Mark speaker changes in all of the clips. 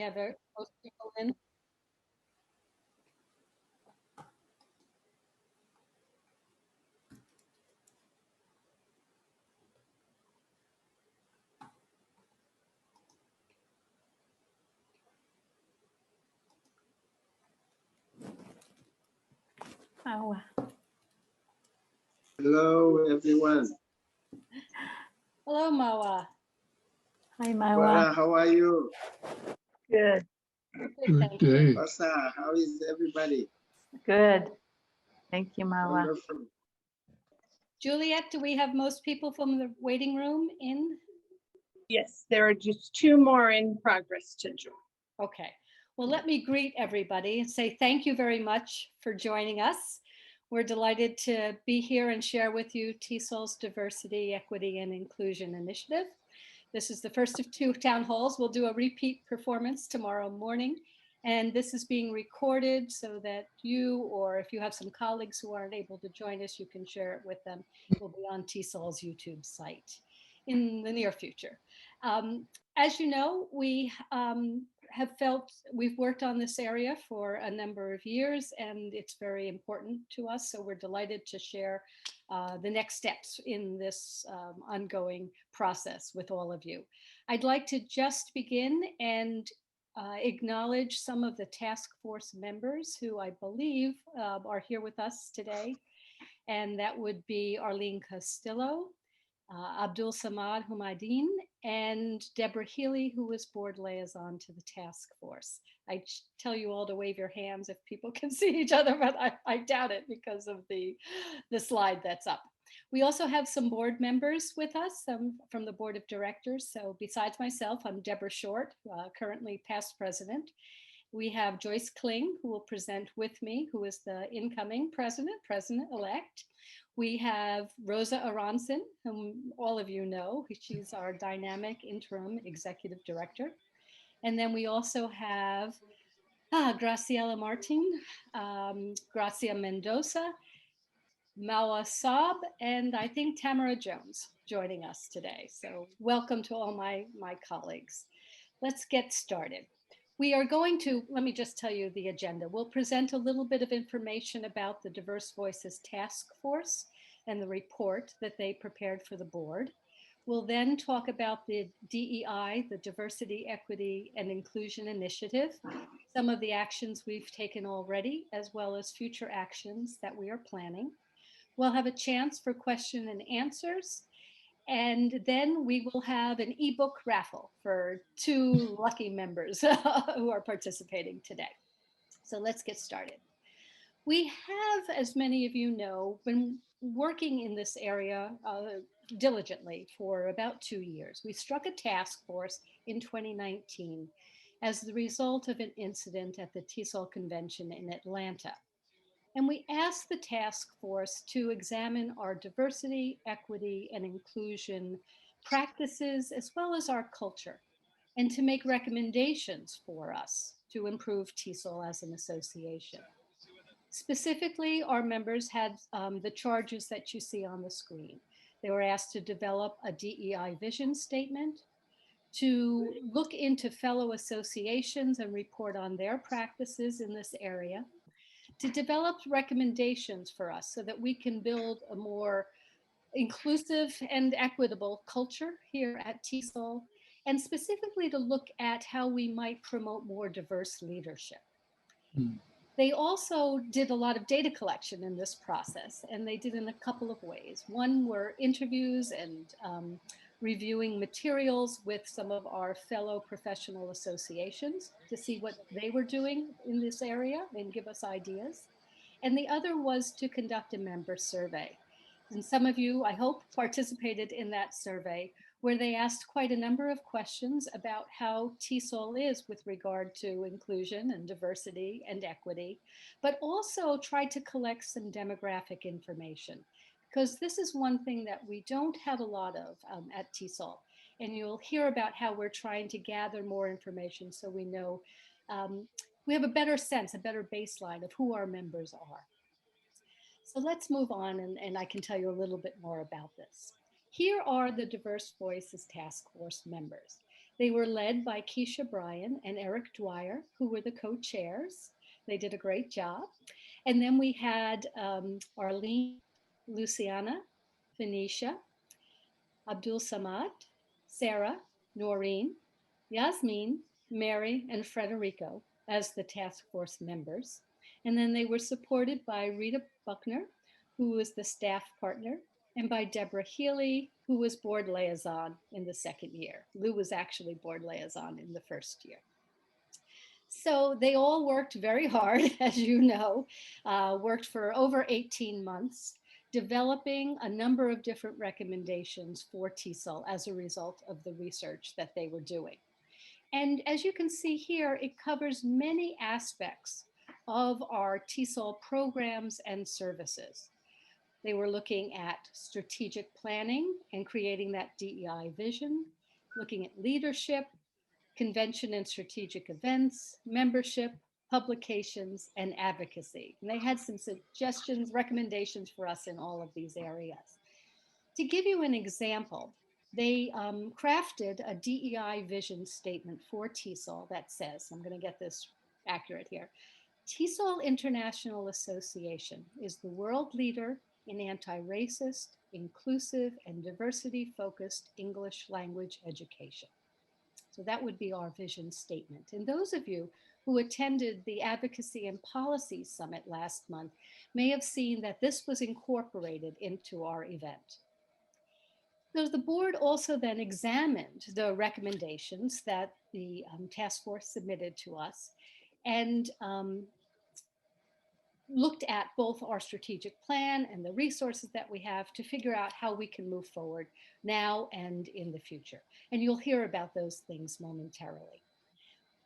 Speaker 1: have most people in.
Speaker 2: Oh,
Speaker 3: Hello, everyone.
Speaker 1: Hello, Mawa.
Speaker 2: hi, Mawa.
Speaker 3: Wala, how are you?
Speaker 2: Good,
Speaker 1: Good, thank you.
Speaker 3: Basa, how is everybody?
Speaker 2: good. Thank you, Mawa.
Speaker 3: Wonderful.
Speaker 1: Juliet, do we have most people from the waiting room in?
Speaker 4: Yes, there are just two more in progress to join.
Speaker 1: Okay. Well, let me greet everybody and say thank you very much for joining us. We're delighted to be here and share with you TESOL's Diversity, Equity, and Inclusion Initiative. This is the first of two town halls. We'll do a repeat performance tomorrow morning. And this is being recorded so that you, or if you have some colleagues who aren't able to join us, you can share it with them. It will be on TESOL's YouTube site in the near future. As you know, we've worked on this area for a number of years, and it's very important to us. So we're delighted to share the next steps in this ongoing process with all of you. I'd like to just begin and acknowledge some of the task force members who I believe are here with us today. And that would be Arlene Castillo, Abdul Samad Humaydin, and Deborah Healy, who was board liaison to the task force. I tell you all to wave your hands if people can see each other, but I doubt it because of the slide that's up. We also have some board members with us, from the board of directors. So besides myself, I'm Deborah Short, currently past president. We have Joyce Kling, who will present with me, who is the incoming president-elect. We have Rosa Aronson, whom all of you know. She's our dynamic interim executive director. And then we also have Graciela Martin, Gracia Mendoza, Mawa Saab, and I think Tamara Jones joining us today. So welcome to all my colleagues. Let's get started. We are going to, let me just tell you the agenda. We'll present a little bit of information about the Diverse Voices Task Force and the report that they prepared for the board. We'll then talk about the DEI, the Diversity, Equity, and Inclusion Initiative, some of the actions we've taken already, as well as future actions that we are planning. We'll have a chance for question and answers. And then we will have an ebook raffle for two lucky members who are participating today. So let's get started. We have, as many of you know, been working in this area diligently for about 2 years. We struck a task force in 2019 as the result of an incident at the TESOL convention in Atlanta. And we asked the task force to examine our diversity, equity, and inclusion practices, as well as our culture, and to make recommendations for us to improve TESOL as an association. Specifically, our members had the charges that you see on the screen. They were asked to develop a DEI vision statement, to look into fellow associations and report on their practices in this area, to develop recommendations for us so that we can build a more inclusive and equitable culture here at TESOL, and specifically to look at how we might promote more diverse leadership. They also did a lot of data collection in this process, and they did in a couple of ways. One were interviews and reviewing materials with some of our fellow professional associations to see what they were doing in this area and give us ideas. And the other was to conduct a member survey. And some of you, I hope, participated in that survey, where they asked quite a number of questions about how TESOL is with regard to inclusion and diversity and equity, but also tried to collect some demographic information, because this is one thing that we don't have a lot of at TESOL. And you'll hear about how we're trying to gather more information so we know, we have a better sense, a better baseline of who our members are. So let's move on, and I can tell you a little bit more about this. Here are the Diverse Voices Task Force members. They were led by Keisha Bryan and Eric Dwyer, who were the co-chairs. They did a great job. And then we had Arlene, Luciana, Phoenicia, Abdul Samad, Sarah, Noreen, Yasmin, Mary, and Frederico as the task force members. And then they were supported by Rita Buckner, who was the staff partner, and by Deborah Healy, who was board liaison in the second year. Lou was actually board liaison in the first year. So they all worked very hard, as you know, worked for over 18 months, developing a number of different recommendations for TESOL as a result of the research that they were doing. And as you can see here, it covers many aspects of our TESOL programs and services. They were looking at strategic planning and creating that DEI vision, looking at leadership, convention and strategic events, membership, publications, and advocacy. And they had some suggestions, recommendations for us in all of these areas. To give you an example, they crafted a DEI vision statement for TESOL that says, I'm going to get this accurate here, TESOL International Association is the world leader in anti-racist, inclusive, and diversity-focused English language education. So that would be our vision statement. And those of you who attended the Advocacy and Policy Summit last month may have seen that this was incorporated into our event. So the board also then examined the recommendations that the task force submitted to us and looked at both our strategic plan and the resources that we have to figure out how we can move forward now and in the future. And you'll hear about those things momentarily.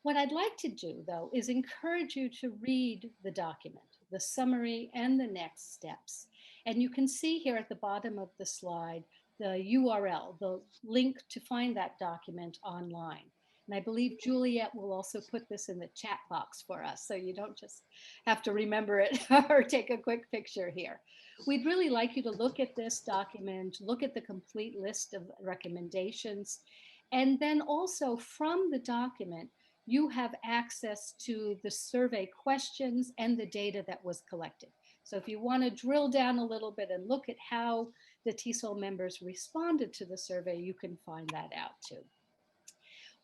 Speaker 1: What I'd like to do, though, is encourage you to read the document, the summary, and the next steps. And you can see here at the bottom of the slide, the URL, the link to find that document online. And I believe Juliet will also put this in the chat box for us, so you don't just have to remember it or take a quick picture here. We'd really like you to look at this document, look at the complete list of recommendations, and then also from the document, you have access to the survey questions and the data that was collected. So if you want to drill down a little bit and look at how the TESOL members responded to the survey, you can find that out too.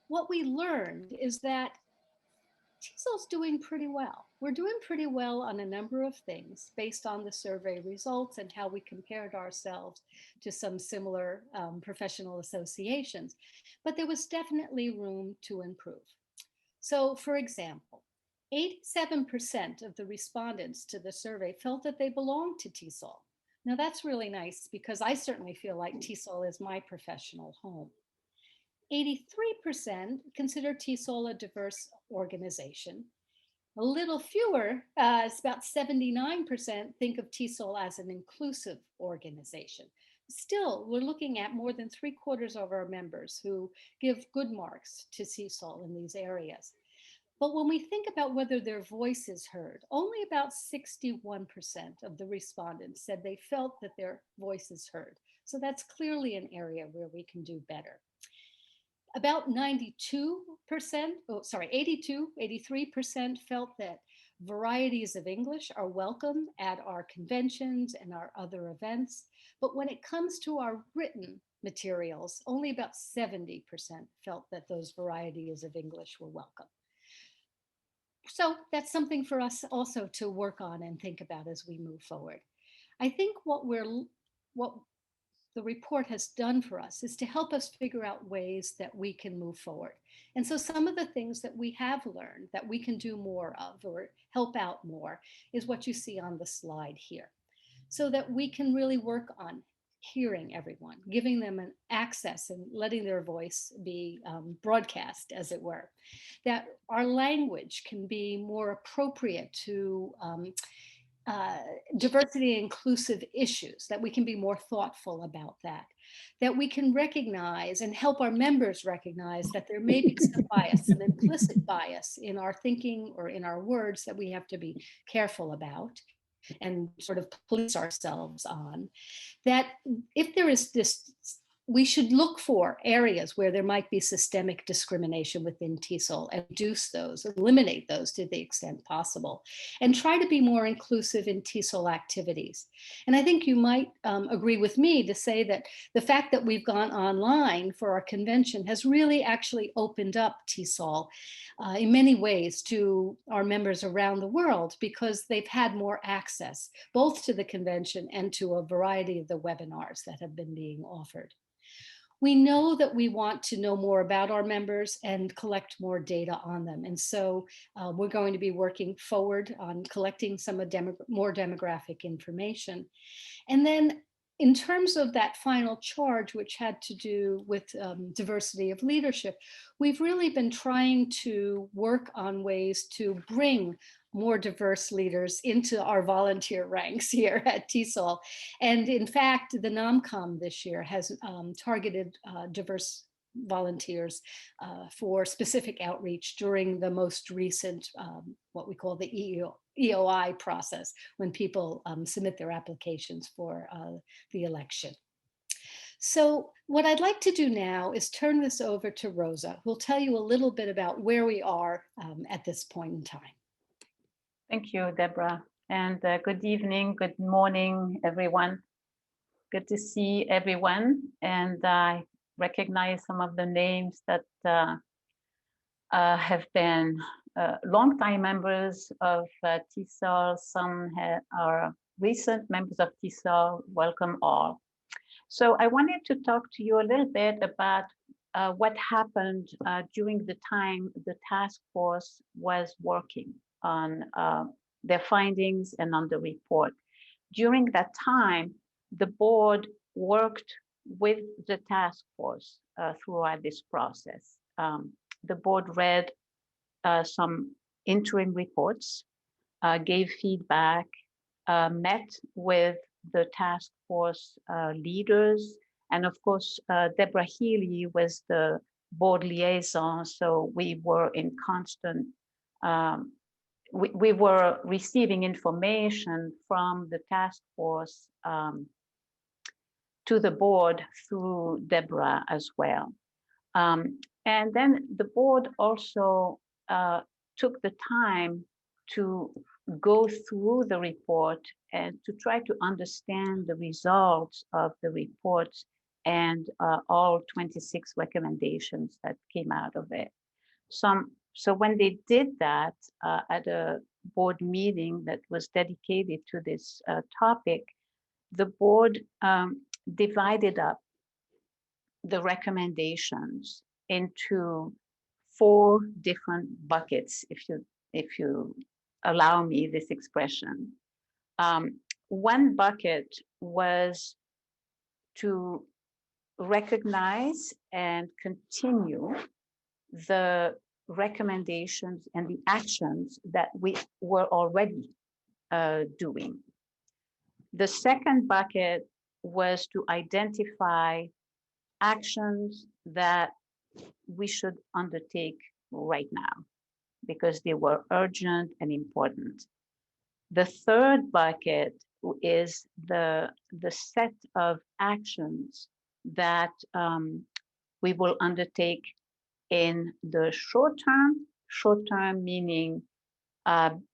Speaker 1: What we learned is that TESOL's doing pretty well. We're doing pretty well on a number of things based on the survey results and how we compared ourselves to some similar professional associations. But there was definitely room to improve. So for example, 87% of the respondents to the survey felt that they belonged to TESOL. Now that's really nice because I certainly feel like TESOL is my professional home. 83% consider TESOL a diverse organization. A little fewer, it's about 79% think of TESOL as an inclusive organization. Still, we're looking at more than 3/4 of our members who give good marks to TESOL in these areas. But when we think about whether their voice is heard, only about 61% of the respondents said they felt that their voice is heard. So that's clearly an area where we can do better. About 83% felt that varieties of English are welcome at our conventions and our other events. But when it comes to our written materials, only about 70% felt that those varieties of English were welcome. So that's something for us also to work on and think about as we move forward. I think what the report has done for us is to help us figure out ways that we can move forward. And so some of the things that we have learned that we can do more of or help out more is what you see on the slide here, so that we can really work on hearing everyone, giving them an access and letting their voice be broadcast, as it were, that our language can be more appropriate to diversity and inclusive issues, that we can be more thoughtful about that we can recognize and help our members recognize that there may be some bias, some implicit bias in our thinking or in our words that we have to be careful about and sort of police ourselves on. That if there is this we should look for areas where there might be systemic discrimination within TESOL and reduce those, eliminate those to the extent possible, and try to be more inclusive in TESOL activities. And I think you might agree with me to say that the fact that we've gone online for our convention has really actually opened up TESOL in many ways to our members around the world, because they've had more access both to the convention and to a variety of the webinars that have been being offered. We know that we want to know more about our members and collect more data on them. And so we're going to be working forward on collecting some more demographic information. And then in terms of that final charge, which had to do with diversity of leadership, we've really been trying to work on ways to bring more diverse leaders into our volunteer ranks here at TESOL. And in fact, the NOMCOM this year has targeted diverse volunteers for specific outreach during the most recent, what we call the EOI process, when people submit their applications for the election. So what I'd like to do now is turn this over to Rosa, who'll tell you a little bit about where we are at this point in time.
Speaker 2: Thank you, Deborah. And good evening, good morning, everyone. Good to see everyone. And I recognize some of the names that have been longtime members of TESOL. Some are recent members of TESOL. Welcome all. So I wanted to talk to you a little bit about what happened during the time the task force was working on their findings and on the report. During that time, the board worked with the task force throughout this process. The board read some interim reports, gave feedback, met with the task force leaders, and of course, Deborah Healy was the board liaison, so we were in constant we were receiving information from the task force to the board through Deborah as well. And then the board also took the time to go through the report and to try to understand the results of the report and all 26 recommendations that came out of it. So when they did that at a board meeting that was dedicated to this topic, the board divided up the recommendations into 4 different buckets, if you allow me this expression. One bucket was to recognize and continue the recommendations and the actions that we were already doing. The second bucket was to identify actions that we should undertake right now because they were urgent and important. The third bucket is the set of actions that we will undertake in the short term meaning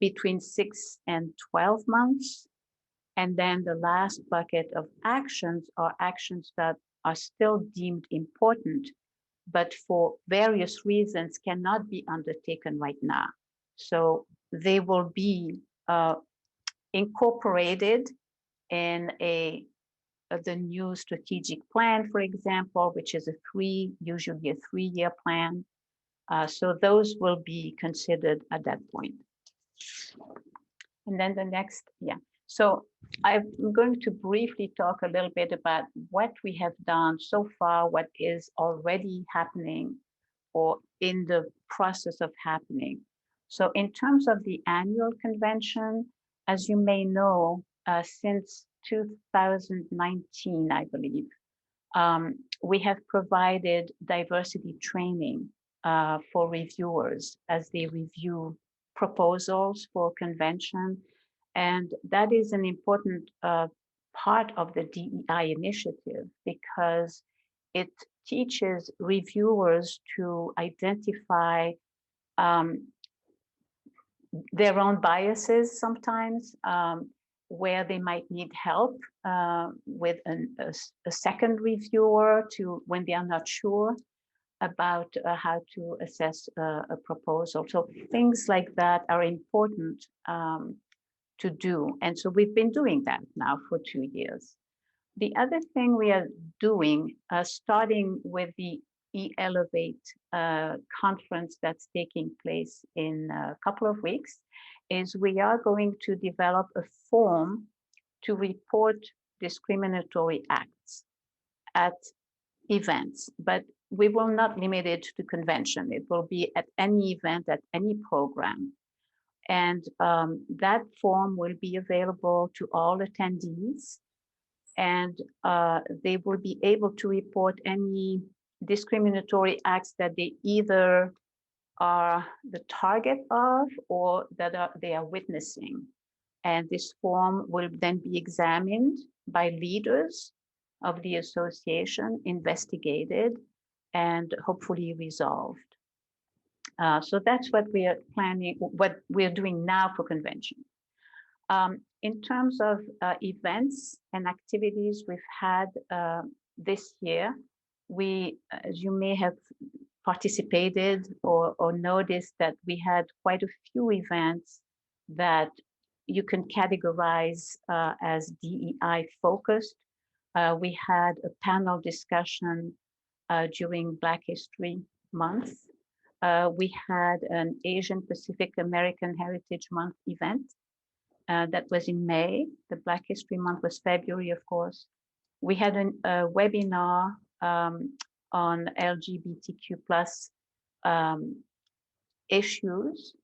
Speaker 2: between 6 and 12 months. And then the last bucket of actions are actions that are still deemed important, but for various reasons cannot be undertaken right now. So they will be incorporated in the new strategic plan, for example, which is usually a 3-year plan. So those will be considered at that point. And then the next, So I'm going to briefly talk a little bit about what we have done so far, what is already happening or in the process of happening. So in terms of the annual convention, as you may know, since 2019, I believe, we have provided diversity training for reviewers as they review proposals for convention. And that is an important part of the DEI initiative because it teaches reviewers to identify their own biases sometimes, where they might need help with a second reviewer to when they are not sure about how to assess a proposal. So things like that are important to do. And so we've been doing that now for 2 years. The other thing we are doing, starting with the eElevate conference that's taking place in a couple of weeks, is we are going to develop a form to report discriminatory acts at events, but we will not limit it to convention. It will be at any event, at any program. And that form will be available to all attendees, and they will be able to report any discriminatory acts that they either are the target of or that they are witnessing. And this form will then be examined by leaders of the association, investigated, and hopefully resolved. So that's what we are planning, what we're doing now for convention. In terms of events and activities we've had this year, we, as you may have participated or noticed, that we had quite a few events that you can categorize as DEI focused. We had a panel discussion during Black History Month. We had an Asian Pacific American Heritage Month event that was in May. The Black History Month was February, of course. We had a webinar on LGBTQ+ issues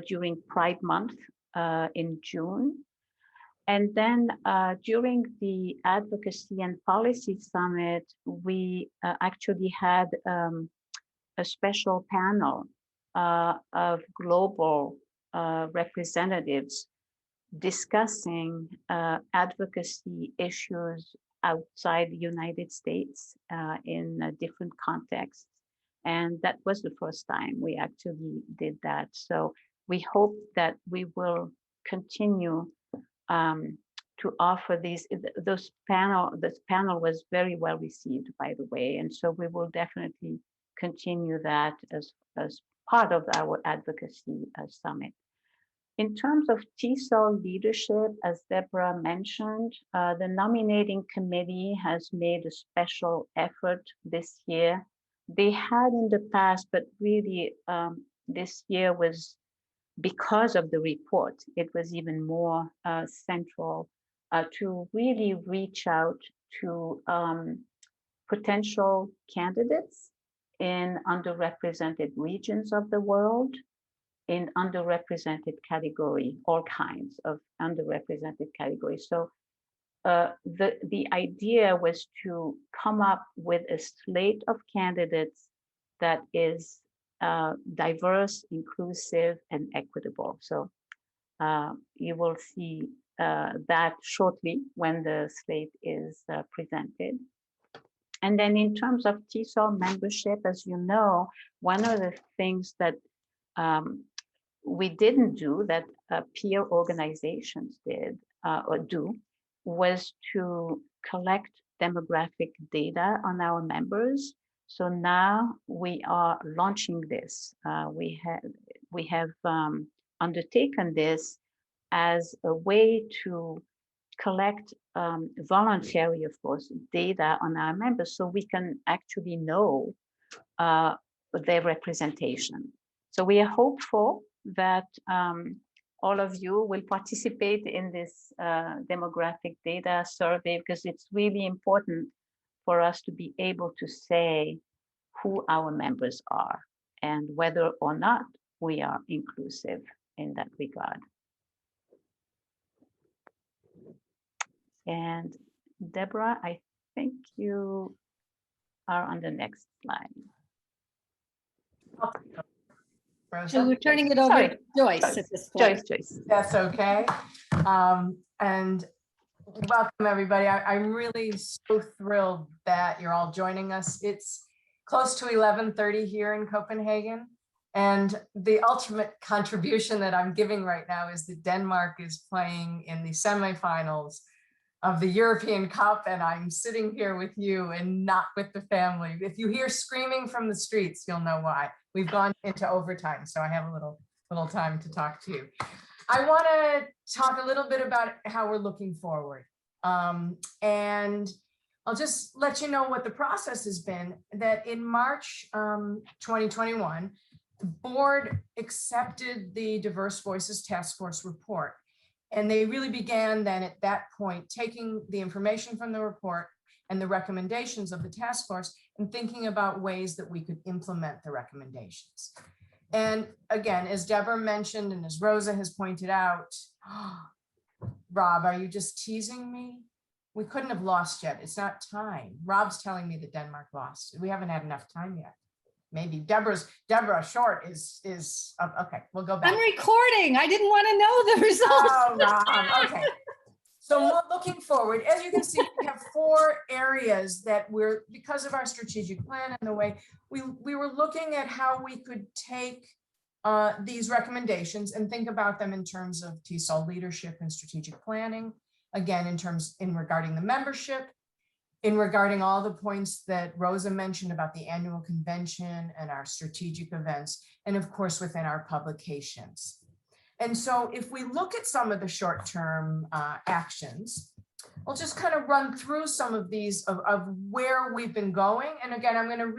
Speaker 2: during Pride Month in June. And then during the Advocacy and Policy Summit, we actually had a special panel of global representatives discussing advocacy issues outside the United States in different contexts. And that was the first time we actually did that. So we hope that we will continue to offer these. This panel was very well received, by the way. And so we will definitely continue that as part of our advocacy summit. In terms of TESOL leadership, as Deborah mentioned, the nominating committee has made a special effort this year. They had in the past, but really this year was, because of the report, it was even more central to really reach out to potential candidates in underrepresented regions of the world, in underrepresented category, all kinds of underrepresented categories. So the idea was to come up with a slate of candidates that is diverse, inclusive, and equitable. So you will see that shortly when the slate is presented. And then in terms of TESOL membership, as you know, one of the things that we didn't do that peer organizations did or do was to collect demographic data on our members. So now we are launching this. We have undertaken this as a way to collect voluntary, of course, data on our members so we can actually know their representation. So we are hopeful that all of you will participate in this demographic data survey, because it's really important for us to be able to say who our members are and whether or not we are inclusive in that regard. And Deborah, I think you are on the next slide.
Speaker 1: So we're turning it over to Joyce at this point.
Speaker 2: Joyce.
Speaker 5: That's okay. And Welcome, everybody. I'm really so thrilled that you're all joining us. It's close to 11:30 here in Copenhagen. And the ultimate contribution that I'm giving right now is that Denmark is playing in the semifinals of the European Cup, and I'm sitting here with you and not with the family. If you hear screaming from the streets, you'll know why. We've gone into overtime, so I have a little time to talk to you. I want to talk a little bit about how we're looking forward. And I'll just let you know what the process has been, that in March 2021, the board accepted the Diverse Voices Task Force report. And they really began then at that point, taking the information from the report and the recommendations of the task force and thinking about ways that we could implement the recommendations. And again, as Deborah mentioned, and as Rosa has pointed out, Rob, are you just teasing me? We couldn't have lost yet. It's not time. Rob's telling me that Denmark lost. We haven't had enough time yet. Maybe Deborah Short is okay. We'll go back.
Speaker 1: I'm recording. I didn't want to know the results.
Speaker 5: Oh, Rob. Okay. So we're looking forward. As you can see, we have 4 areas that we're, because of our strategic plan and the way we were looking at how we could take these recommendations and think about them in terms of TESOL leadership and strategic planning. Again, in regarding the membership, in regarding all the points that Rosa mentioned about the annual convention and our strategic events, and of course, within our publications. And so if we look at some of the short-term actions, I'll just kind of run through some of these of where we've been going. And again, I'm going to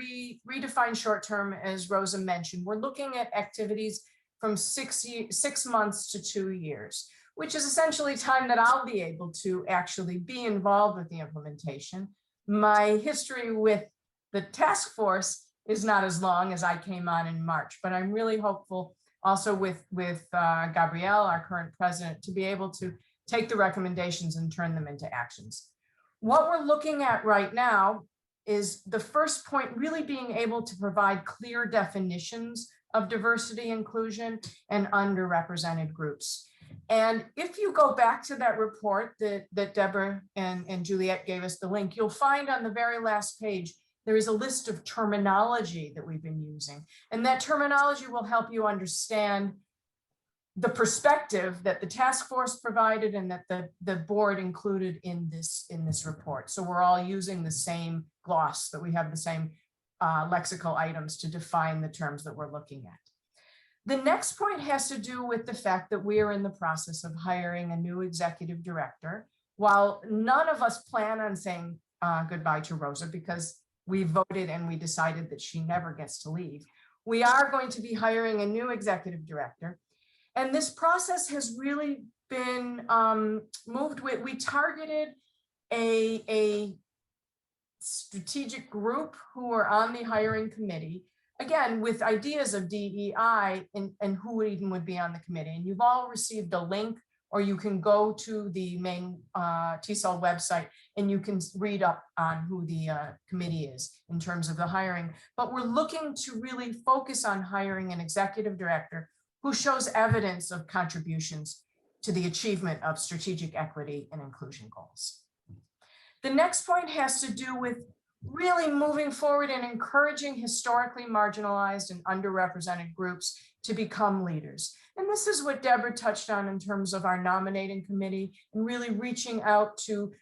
Speaker 5: redefine short-term, as Rosa mentioned. We're looking at activities from 6 months to 2 years, which is essentially time that I'll be able to actually be involved with the implementation. My history with the task force is not as long, as I came on in March, but I'm really hopeful also with Gabrielle, our current president, to be able to take the recommendations and turn them into actions. What we're looking at right now is the first point really being able to provide clear definitions of diversity, inclusion, and underrepresented groups. And if you go back to that report that Deborah and Juliet gave us the link, you'll find on the very last page, there is a list of terminology that we've been using. And that terminology will help you understand the perspective that the task force provided and that the board included in this report. So we're all using the same gloss, that we have the same lexical items to define the terms that we're looking at. The next point has to do with the fact that we are in the process of hiring a new executive director. While none of us plan on saying goodbye to Rosa, because we voted and we decided that she never gets to leave, we are going to be hiring a new executive director. And this process has really been moved with, we targeted a strategic group who are on the hiring committee, again, with ideas of DEI and who even would be on the committee. And you've all received a link, or you can go to the main TESOL website and you can read up on who the committee is in terms of the hiring. But we're looking to really focus on hiring an executive director who shows evidence of contributions to the achievement of strategic equity and inclusion goals. The next point has to do with really moving forward and encouraging historically marginalized and underrepresented groups to become leaders. And this is what Deborah touched on in terms of our nominating committee and really reaching out to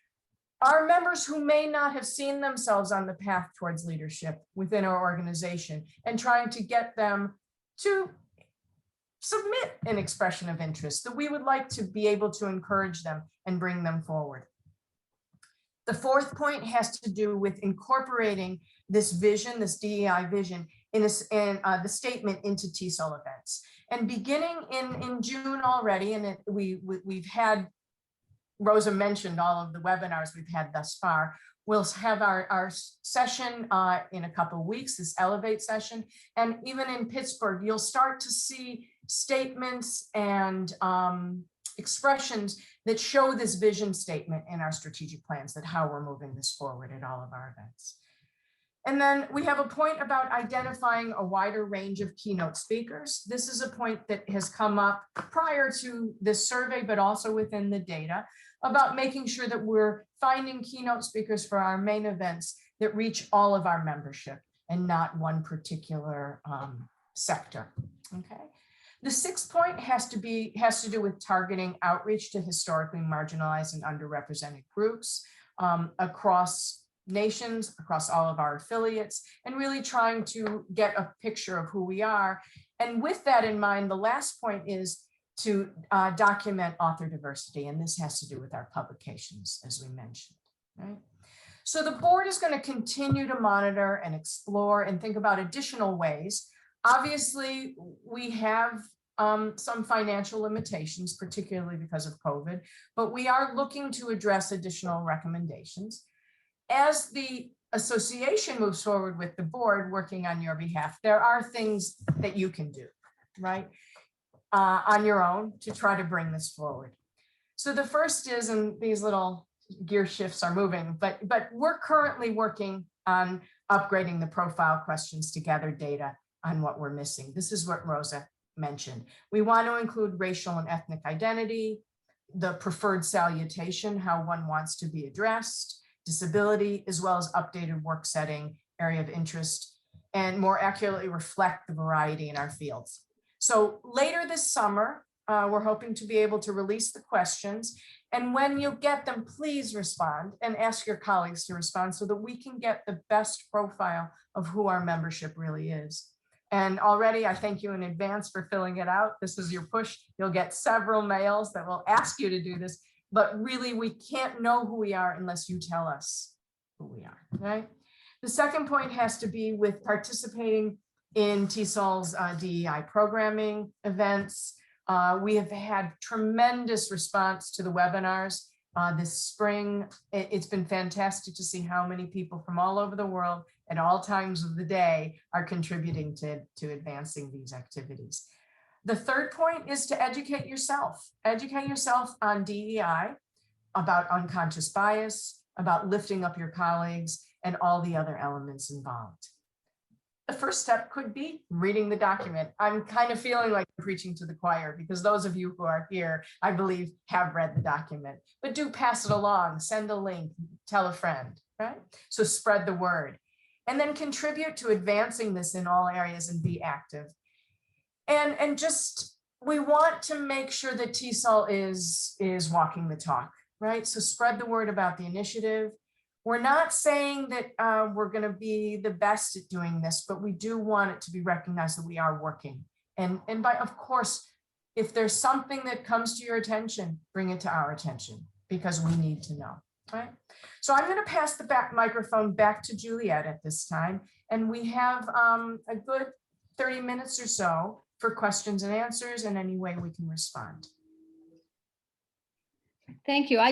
Speaker 5: our members who may not have seen themselves on the path towards leadership within our organization, and trying to get them to submit an expression of interest that we would like to be able to encourage them and bring them forward. The fourth point has to do with incorporating this vision, this DEI vision, in the statement into TESOL events. And beginning in June already, and we've had, Rosa mentioned all of the webinars we've had thus far. We'll have our session in a couple of weeks, this Elevate session. And even in Pittsburgh, you'll start to see statements and expressions that show this vision statement in our strategic plans, that how we're moving this forward at all of our events. And then we have a point about identifying a wider range of keynote speakers. This is a point that has come up prior to this survey, but also within the data. about making sure that we're finding keynote speakers for our main events that reach all of our membership and not one particular sector. Okay. The sixth point has to do with targeting outreach to historically marginalized and underrepresented groups across nations, across all of our affiliates, and really trying to get a picture of who we are. And with that in mind, the last point is to document author diversity, and this has to do with our publications, as we mentioned, right? So the board is going to continue to monitor and explore and think about additional ways. Obviously, we have some financial limitations, particularly because of COVID, but we are looking to address additional recommendations. As the association moves forward with the board working on your behalf, there are things that you can do, right, on your own to try to bring this forward. So the first is, and these little gear shifts are moving, but we're currently working on upgrading the profile questions to gather data on what we're missing. This is what Rosa mentioned. We want to include racial and ethnic identity, the preferred salutation, how one wants to be addressed, disability, as well as updated work setting, area of interest, and more accurately reflect the variety in our fields. So later this summer, we're hoping to be able to release the questions. And when you get them, please respond and ask your colleagues to respond so that we can get the best profile of who our membership really is. And already I thank you in advance for filling it out. This is your push. You'll get several mails that will ask you to do this, but really we can't know who we are unless you tell us who we are, right? The second point has to be with participating in TESOL's DEI programming events. We have had tremendous response to the webinars this spring. It's been fantastic to see how many people from all over the world at all times of the day are contributing to advancing these activities. The third point is to educate yourself. Educate yourself on DEI, about unconscious bias, about lifting up your colleagues, and all the other elements involved. The first step could be reading the document. I'm kind of feeling like I'm preaching to the choir because those of you who are here, I believe, have read the document, but do pass it along, send a link, tell a friend, right? So spread the word, and then contribute to advancing this in all areas and be active. And just, we want to make sure that TESOL is walking the talk, right? So spread the word about the initiative. We're not saying that we're going to be the best at doing this, but we do want it to be recognized that we are working. And by, of course, if there's something that comes to your attention, bring it to our attention because we need to know, right? So I'm going to pass the microphone back to Juliet at this time. And we have a good 30 minutes or so for questions and answers and any way we can respond.
Speaker 1: Thank you.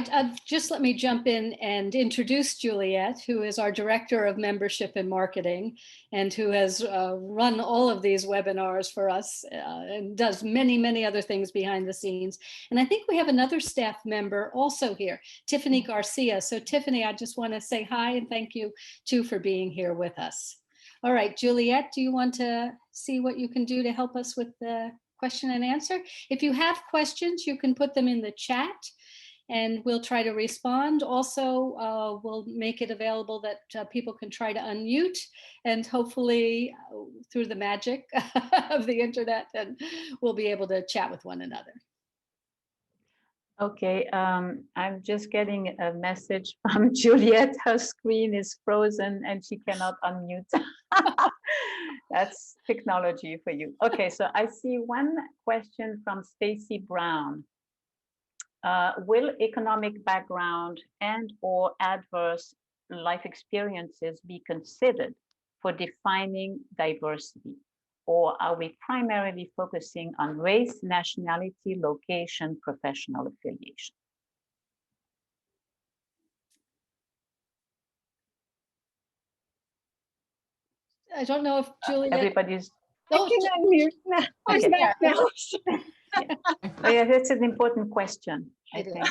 Speaker 1: Just let me jump in and introduce Juliet, who is our Director of Membership and Marketing, and who has run all of these webinars for us and does many, many other things behind the scenes. And I think we have another staff member also here, Tiffany Garcia. So Tiffany, I just want to say hi and thank you too for being here with us. All right, Juliet, do you want to see what you can do to help us with the question and answer? If you have questions, you can put them in the chat and we'll try to respond. Also, we'll make it available that people can try to unmute, and hopefully through the magic of the internet, and we'll be able to chat with one another.
Speaker 2: Okay, I'm just getting a message from Juliet. Her screen is frozen and she cannot unmute. That's technology for you. Okay, so I see one question from Stacy Brown. Will economic background and or adverse life experiences be considered for defining diversity? Or are we primarily focusing on race, nationality, location, professional affiliation?
Speaker 1: I don't know if Juliet.
Speaker 2: Everybody's.
Speaker 4: I can unmute now. I'm back now.
Speaker 2: Yeah, that's an important question, I think.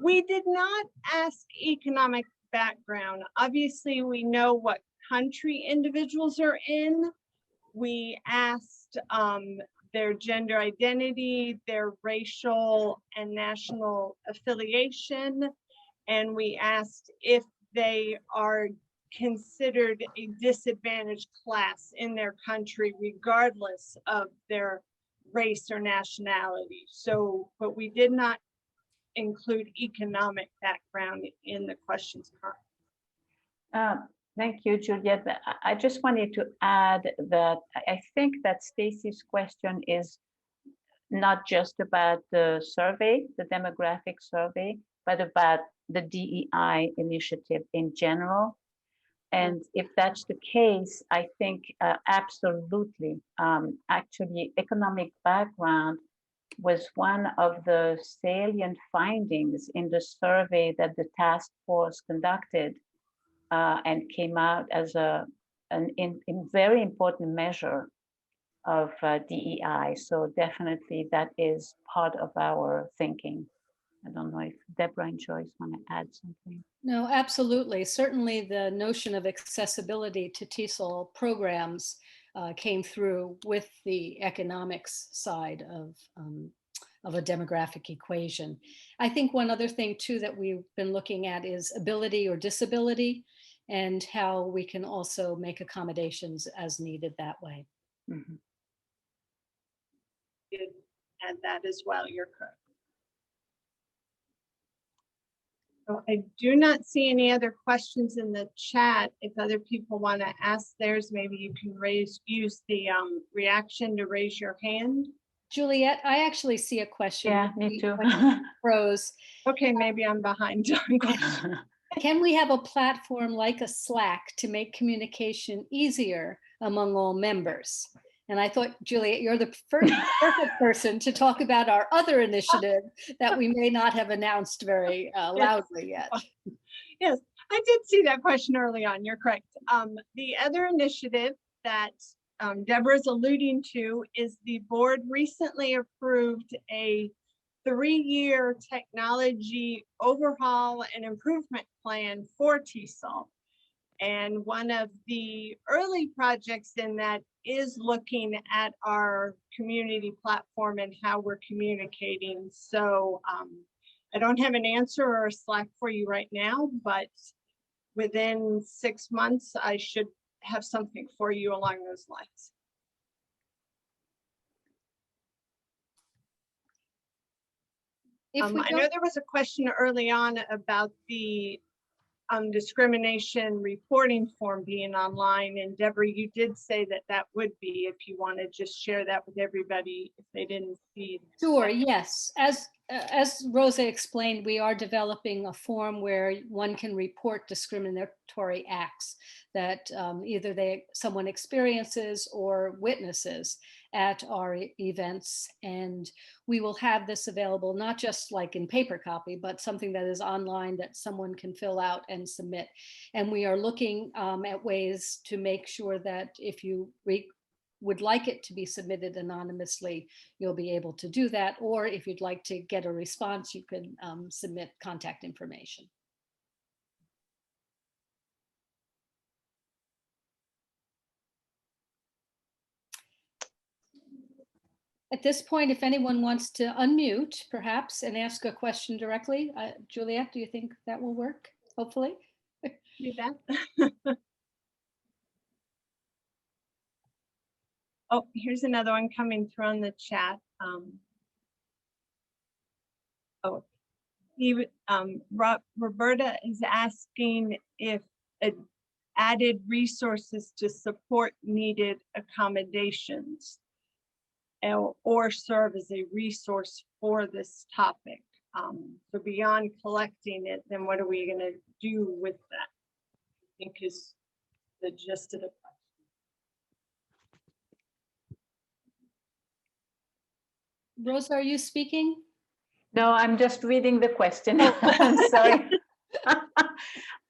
Speaker 4: We did not ask economic background. Obviously, we know what country individuals are in. We asked their gender identity, their racial and national affiliation. And we asked if they are considered a disadvantaged class in their country, regardless of their race or nationality. So, but we did not include economic background in the questions currently.
Speaker 2: Thank you, Juliet. I just wanted to add that I think that Stacy's question is not just about the survey, the demographic survey, but about the DEI initiative in general. And if that's the case, I think absolutely, actually, economic background was one of the salient findings in the survey that the task force conducted. And came out as a very important measure of DEI. So definitely that is part of our thinking. I don't know if Deborah and Joyce want to add something.
Speaker 1: No, absolutely. Certainly the notion of accessibility to TESOL programs came through with the economics side of a demographic equation. I think one other thing too that we've been looking at is ability or disability, and how we can also make accommodations as needed that way.
Speaker 2: Mhm.
Speaker 4: Did add that as well, you're correct. So I do not see any other questions in the chat. If other people want to ask theirs, maybe you can use the reaction to raise your hand.
Speaker 1: Juliet, I actually see a question.
Speaker 2: Yeah, me too.
Speaker 1: Rose,
Speaker 4: Okay, maybe I'm behind on questions.
Speaker 1: can we have a platform like a Slack to make communication easier among all members? And I thought, Juliet, you're the perfect person to talk about our other initiative that we may not have announced very loudly yet.
Speaker 4: Yes, I did see that question early on. You're correct. The other initiative that Deborah's alluding to is the board recently approved a 3-year technology overhaul and improvement plan for TESOL. And one of the early projects in that is looking at our community platform and how we're communicating. So I don't have an answer or a Slack for you right now, but within 6 months, I should have something for you along those lines. I know there was a question early on about the discrimination reporting form being online, and Deborah, you did say that that would be, if you want to just share that with everybody if they didn't see.
Speaker 1: Sure, yes. As Rosa explained, we are developing a form where one can report discriminatory acts that either someone experiences or witnesses at our events. And we will have this available, not just like in paper copy, but something that is online that someone can fill out and submit. And we are looking at ways to make sure that if you would like it to be submitted anonymously, you'll be able to do that. Or if you'd like to get a response, you can submit contact information. At this point, if anyone wants to unmute, perhaps, and ask a question directly, Juliet, do you think that will work? Hopefully.
Speaker 4: Do that. Oh, here's another one coming through on the chat. Roberta is asking if added resources to support needed accommodations or serve as a resource for this topic. So beyond collecting it, then what are we going to do with that? I think is the gist of the question.
Speaker 1: Rosa, are you speaking?
Speaker 2: No, I'm just reading the question. I'm sorry.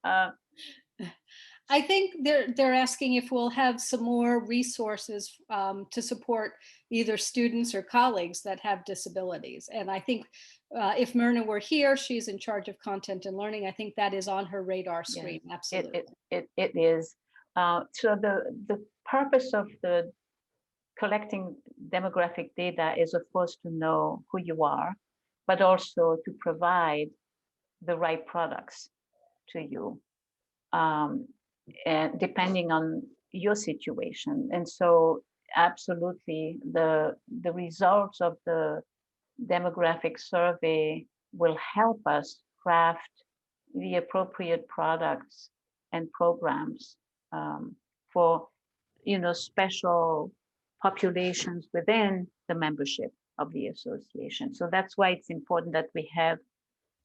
Speaker 1: I think they're asking if we'll have some more resources to support either students or colleagues that have disabilities. And I think if Myrna were here, she's in charge of content and learning. I think that is on her radar screen. Yes, absolutely.
Speaker 2: It is. So the purpose of the collecting demographic data is, of course, to know who you are, but also to provide the right products to you, and depending on your situation. And so absolutely the results of the demographic survey will help us craft the appropriate products and programs for special populations within the membership of the association. So that's why it's important that we have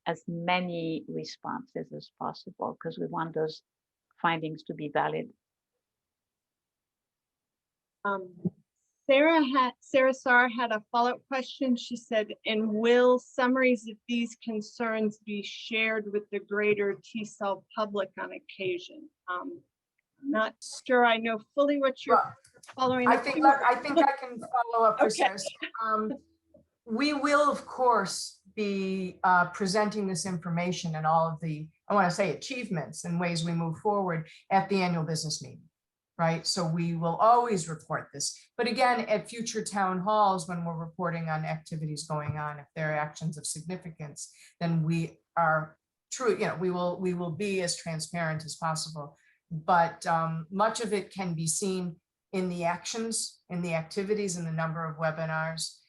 Speaker 2: as many responses as possible, because we want those findings to be valid.
Speaker 4: Sarah Sarr had a follow-up question. She said, and will summaries of these concerns be shared with the greater T-cell public on occasion? I'm not sure I know fully what you're
Speaker 5: Well,
Speaker 4: following.
Speaker 5: I
Speaker 4: up
Speaker 5: think
Speaker 4: to.
Speaker 5: I can follow up for
Speaker 4: Okay.
Speaker 5: Sarah. We will, of course, be presenting this information and all of the, I want to say, achievements and ways we move forward at the annual business meeting, right? So we will always report this. But again, at future town halls, when we're reporting on activities going on, if there are actions of significance, then we are true, we will be as transparent as possible. But much of it can be seen in the actions, in the activities, in the number of webinars.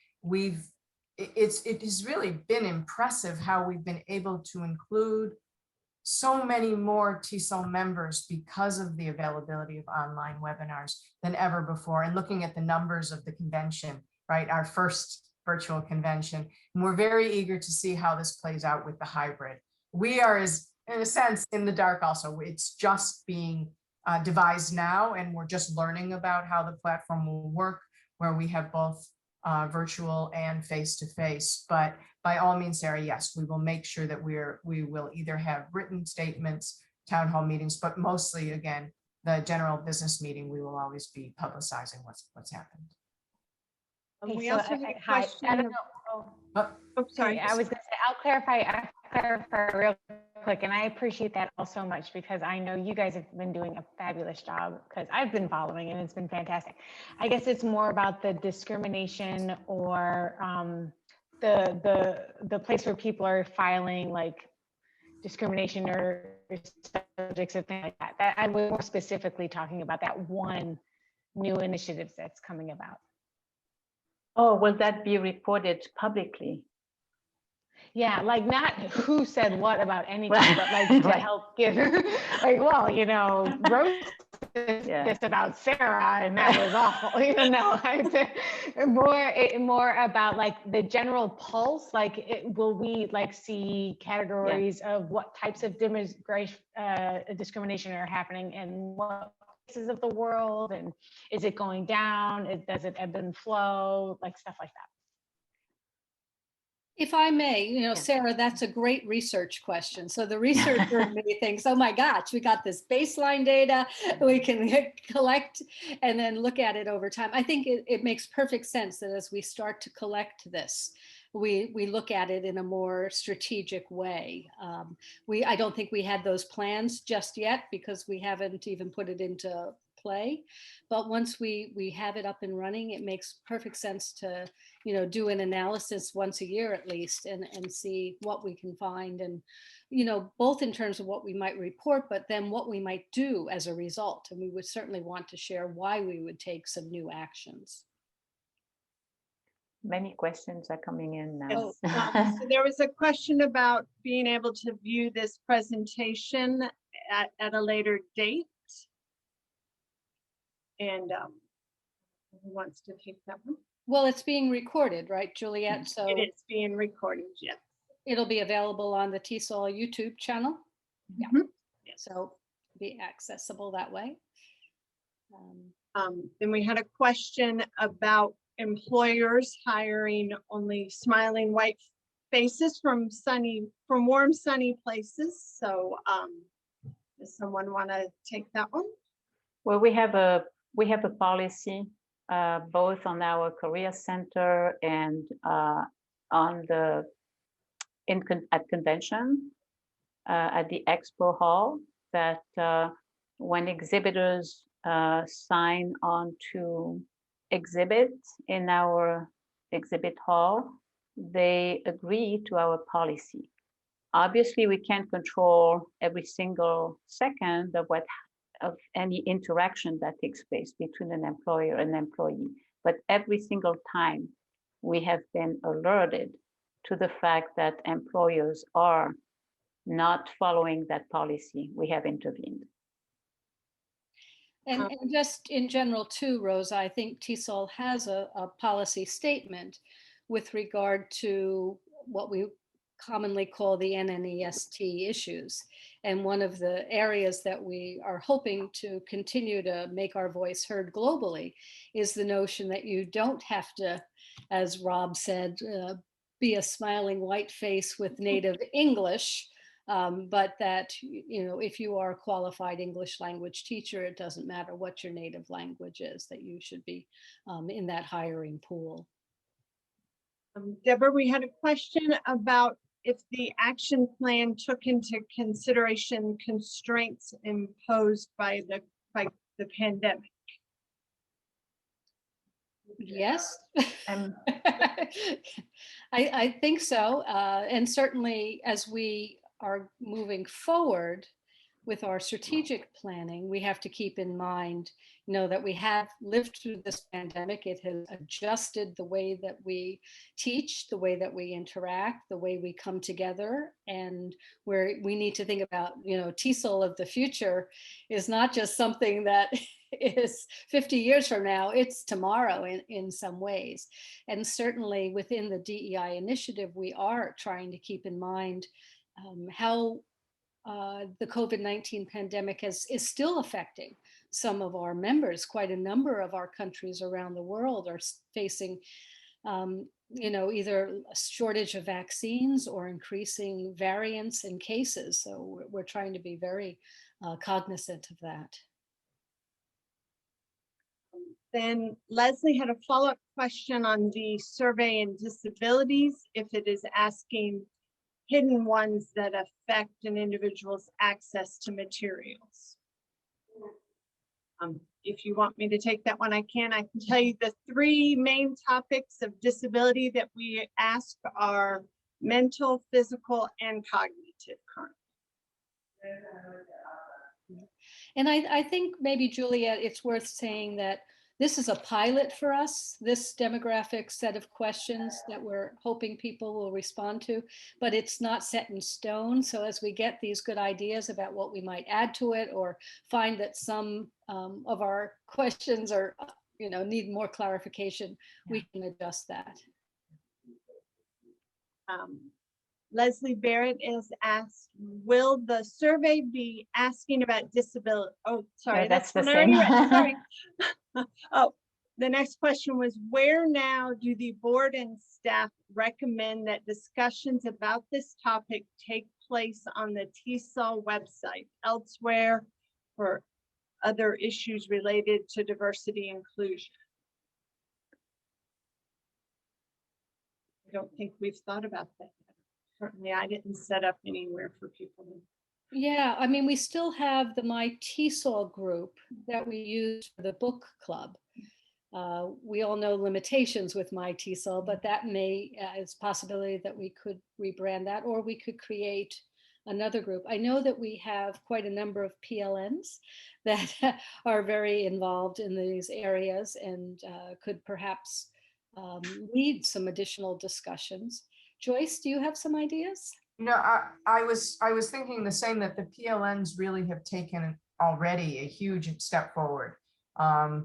Speaker 5: It has really been impressive how we've been able to include so many more T-cell members because of the availability of online webinars than ever before. And looking at the numbers of the convention, right, our first virtual convention, and we're very eager to see how this plays out with the hybrid. We are, in a sense, in the dark also. It's just being devised now, and we're just learning about how the platform will work, where we have both virtual and face-to-face. But by all means, Sarah, yes, we will make sure that we will either have written statements, town hall meetings, but mostly, again, the general business meeting, we will always be publicizing what's happened.
Speaker 4: We
Speaker 6: so,
Speaker 4: also had a
Speaker 6: hi, I
Speaker 4: question.
Speaker 6: don't know.
Speaker 4: Oh, sorry.
Speaker 6: I was going to say, I'll clarify real quick, and I appreciate that all so much, because I know you guys have been doing a fabulous job, because I've been following and it's been fantastic. I guess it's more about the discrimination or the place where people are filing like discrimination or subjects or things like that. That I was more specifically talking about that one new initiative that's coming about.
Speaker 2: Oh, will that be reported publicly?
Speaker 6: Yeah, like not who said what about anything,
Speaker 2: Right.
Speaker 6: but like to
Speaker 2: Right.
Speaker 6: help give, like, well, Rose said this about Sarah, and that was awful. More about like the general pulse. Like, will we like see categories of what types of discrimination are happening in what places of the world, and is it going down? Does it ebb and flow? Like stuff like that.
Speaker 1: If I may, Sarah, that's a great research question. So the researcher may thinks, oh my gosh, we got this baseline data we can collect and then look at it over time. I think it makes perfect sense that as we start to collect this, we look at it in a more strategic way. I don't think we had those plans just yet because we haven't even put it into play. But once we have it up and running, it makes perfect sense to do an analysis once a year at least and see what we can find, and both in terms of what we might report, but then what we might do as a result. And we would certainly want to share why we would take some new actions.
Speaker 2: Many questions are coming in now.
Speaker 4: So there was a question about being able to view this presentation at a later date. And who wants to take that one?
Speaker 1: Well, it's being recorded, right, Juliet? So
Speaker 4: It is being recorded, yes.
Speaker 1: it'll be available on the TESOL YouTube channel. Yeah.
Speaker 4: Mhm.
Speaker 1: So be accessible that way.
Speaker 4: Then we had a question about employers hiring only smiling white faces from warm, sunny places. So does someone want to take that one?
Speaker 2: Well, we have a policy both on our career center and at convention at the expo hall, that when exhibitors sign on to exhibit in our exhibit hall, they agree to our policy. Obviously, we can't control every single second of any interaction that takes place between an employer and employee, but every single time we have been alerted to the fact that employers are not following that policy, we have intervened.
Speaker 1: And just in general too, Rosa, I think TESOL has a policy statement with regard to what we commonly call the NNEST issues. And one of the areas that we are hoping to continue to make our voice heard globally is the notion that you don't have to, as Rob said, be a smiling white face with native English, but that, if you are a qualified English language teacher, it doesn't matter what your native language is, that you should be in that hiring pool.
Speaker 4: Deborah, we had a question about if the action plan took into consideration constraints imposed by the pandemic.
Speaker 1: Yes.
Speaker 2: Um,
Speaker 1: I think so. And certainly as we are moving forward with our strategic planning, we have to keep in mind, that we have lived through this pandemic. It has adjusted the way that we teach, the way that we interact, the way we come together, and where we need to think about, TESOL of the future is not just something that is 50 years from now, it's tomorrow in some ways. And certainly within the DEI initiative, we are trying to keep in mind how the COVID-19 pandemic is still affecting some of our members. Quite a number of our countries around the world are facing, either a shortage of vaccines or increasing variants in cases. So we're trying to be very cognizant of that.
Speaker 4: Then Leslie had a follow-up question on the survey and disabilities, if it is asking hidden ones that affect an individual's access to materials. If you want me to take that one, I can. I can tell you the three main topics of disability that we ask are mental, physical, and cognitive currently.
Speaker 1: And I think maybe, Juliet, it's worth saying that this is a pilot for us, this demographic set of questions that we're hoping people will respond to, but it's not set in stone. So as we get these good ideas about what we might add to it, or find that some of our questions are, need more clarification, we can adjust that.
Speaker 4: Leslie Barrett is asked, will the survey be asking about disability? Oh, sorry,
Speaker 6: No, that's the
Speaker 4: one I already
Speaker 6: same.
Speaker 4: read, sorry. Oh, the next question was, where now do the board and staff recommend that discussions about this topic take place on the TESOL website, elsewhere, for other issues related to diversity inclusion? I don't think we've thought about that yet. Certainly, I didn't set up anywhere for people to.
Speaker 1: Yeah, I mean, we still have the My TESOL group that we use for the book club. We all know limitations with My TESOL, but that is a possibility that we could rebrand that, or we could create another group. I know that we have quite a number of PLNs that are very involved in these areas and could perhaps lead some additional discussions. Joyce, do you have some ideas?
Speaker 5: I was thinking the same, that the PLNs really have taken already a huge step forward.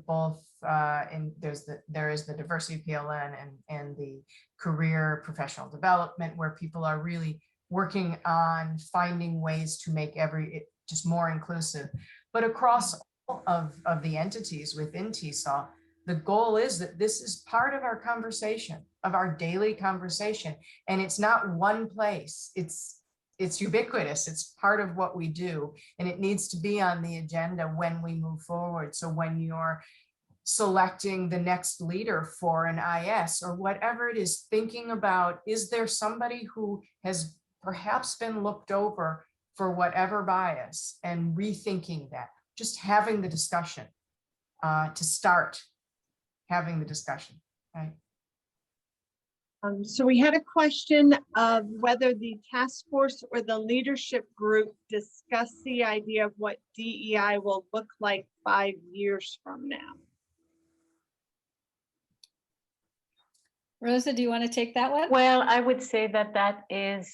Speaker 5: Both there is the diversity PLN and the career professional development, where people are really working on finding ways to make it just more inclusive. But across all of the entities within TESOL, the goal is that this is part of our conversation, of our daily conversation. And it's not one place, it's ubiquitous. It's part of what we do. And it needs to be on the agenda when we move forward. So when you're selecting the next leader for an IS or whatever it is, thinking about, is there somebody who has perhaps been looked over for whatever bias, and rethinking that, just having the discussion to start having the discussion, right?
Speaker 4: So we had a question of whether the task force or the leadership group discussed the idea of what DEI will look like 5 years from now.
Speaker 1: Rosa, do you want to take that one?
Speaker 2: Well, I would say that that is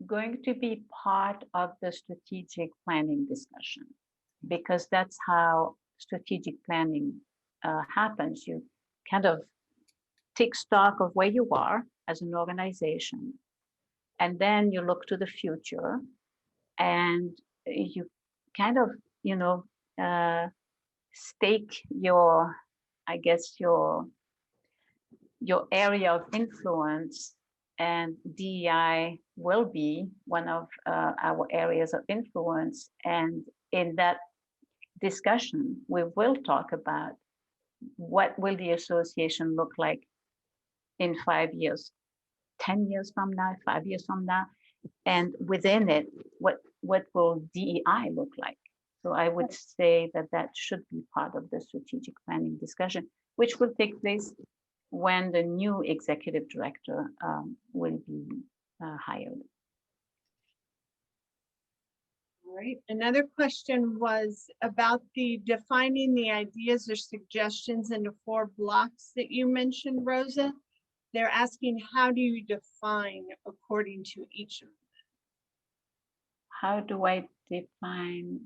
Speaker 2: going to be part of the strategic planning discussion, because that's how strategic planning happens. You kind of take stock of where you are as an organization, and then you look to the future, and you kind of, you know, stake your, I guess, your area of influence, and DEI will be one of our areas of influence. And in that discussion, we will talk about what will the association look like in 5 years, 10 years from now, 5 years from now, and within it, what will DEI look like? So I would say that that should be part of the strategic planning discussion, which will take place when the new executive director will be hired.
Speaker 4: All right. Another question was about the defining the ideas or suggestions into 4 blocks that you mentioned, Rosa. They're asking, how do you define according to each of them?
Speaker 2: How do I define?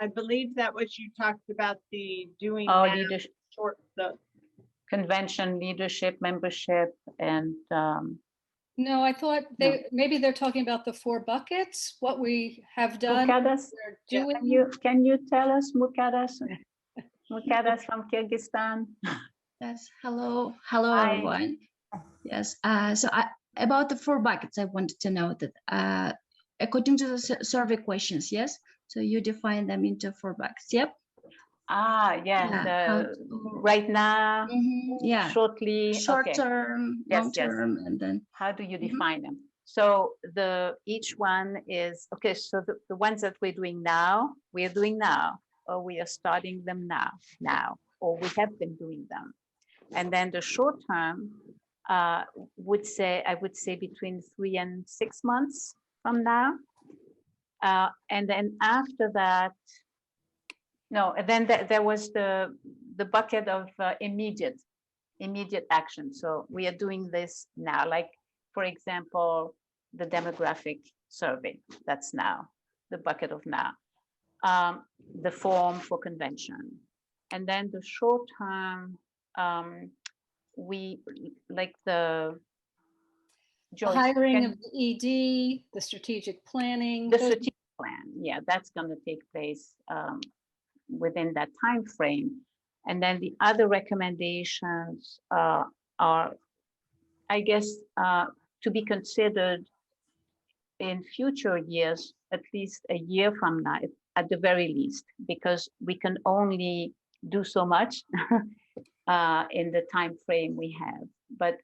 Speaker 4: I believe that was you talked about the doing
Speaker 2: Oh,
Speaker 4: now,
Speaker 2: leadership,
Speaker 4: short the
Speaker 2: convention, leadership, membership, and
Speaker 1: No, I thought
Speaker 2: No.
Speaker 1: maybe they're talking about the 4 buckets, what we have done,
Speaker 2: Mukadas.
Speaker 1: we're
Speaker 4: Yeah,
Speaker 1: doing.
Speaker 2: Can you tell us, Mukadas? Mukadas from Kyrgyzstan.
Speaker 7: Yes, hello, hello
Speaker 2: Hi.
Speaker 7: everyone. Yes, so about the 4 buckets, I wanted to know that according to the survey questions, yes, so you define them into 4 buckets, yep?
Speaker 2: Ah, yeah,
Speaker 7: how
Speaker 2: the,
Speaker 7: to-
Speaker 2: right now,
Speaker 7: yeah,
Speaker 2: shortly,
Speaker 7: short
Speaker 2: okay.
Speaker 7: term,
Speaker 2: Yes,
Speaker 7: long
Speaker 2: yes.
Speaker 7: term, and then,
Speaker 2: How do you
Speaker 7: Mhm.
Speaker 2: define them? So each one is, okay, so the ones that we're doing now, or we are starting them now, or we have been doing them. And then the short term I would say between 3 and 6 months from now. And then after that, no, and then there was the bucket of immediate action. So we are doing this now, like, for example, the demographic survey, that's now, the bucket of now. The form for convention. And then the short term, we like the
Speaker 1: The
Speaker 2: Joyce,
Speaker 1: hiring
Speaker 2: can-
Speaker 1: of the ED, the strategic planning.
Speaker 2: the
Speaker 1: those-
Speaker 2: strategic plan, yeah, that's going to take place within that time frame. And then the other recommendations are, I guess, to be considered in future years, at least a year from now, at the very least, because we can only do so much in the time frame we have. But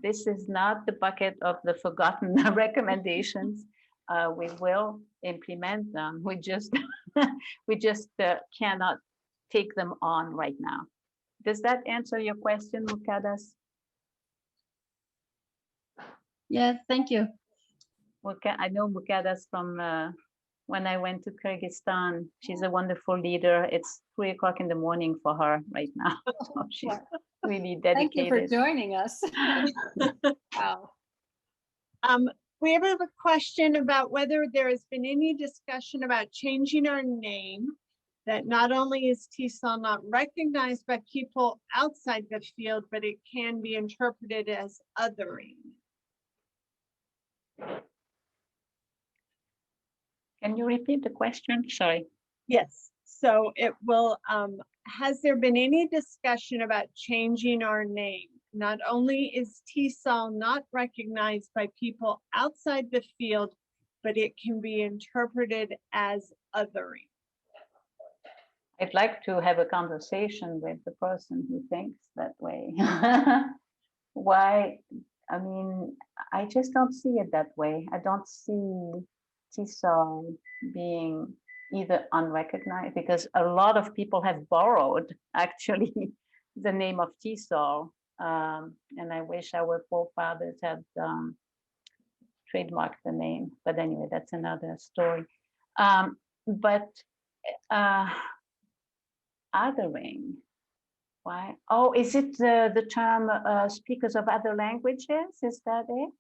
Speaker 2: this is not the bucket of the forgotten recommendations. We will implement them. We just cannot take them on right now. Does that answer your question, Mukadas?
Speaker 7: yeah, thank you.
Speaker 2: I know Mukadas from when I went to Kyrgyzstan. She's a wonderful leader. It's 3 o'clock in the morning for her right now. So she's really
Speaker 1: Thank you for
Speaker 2: dedicated.
Speaker 1: joining us. Wow.
Speaker 4: We have a question about whether there has been any discussion about changing our name, that not only is TESOL not recognized by people outside the field, but it can be interpreted as othering.
Speaker 2: Can you repeat the question? Sorry.
Speaker 4: Yes, so it will, has there been any discussion about changing our name? Not only is TESOL not recognized by people outside the field, but it can be interpreted as othering.
Speaker 2: I'd like to have a conversation with the person who thinks that way. Why? I mean, I just don't see it that way. I don't see TESOL being either unrecognized, because a lot of people have borrowed actually the name of TESOL. And I wish our forefathers had trademarked the name. But anyway, that's another story. But othering, why? Oh, is it the term speakers of other languages? Is that it?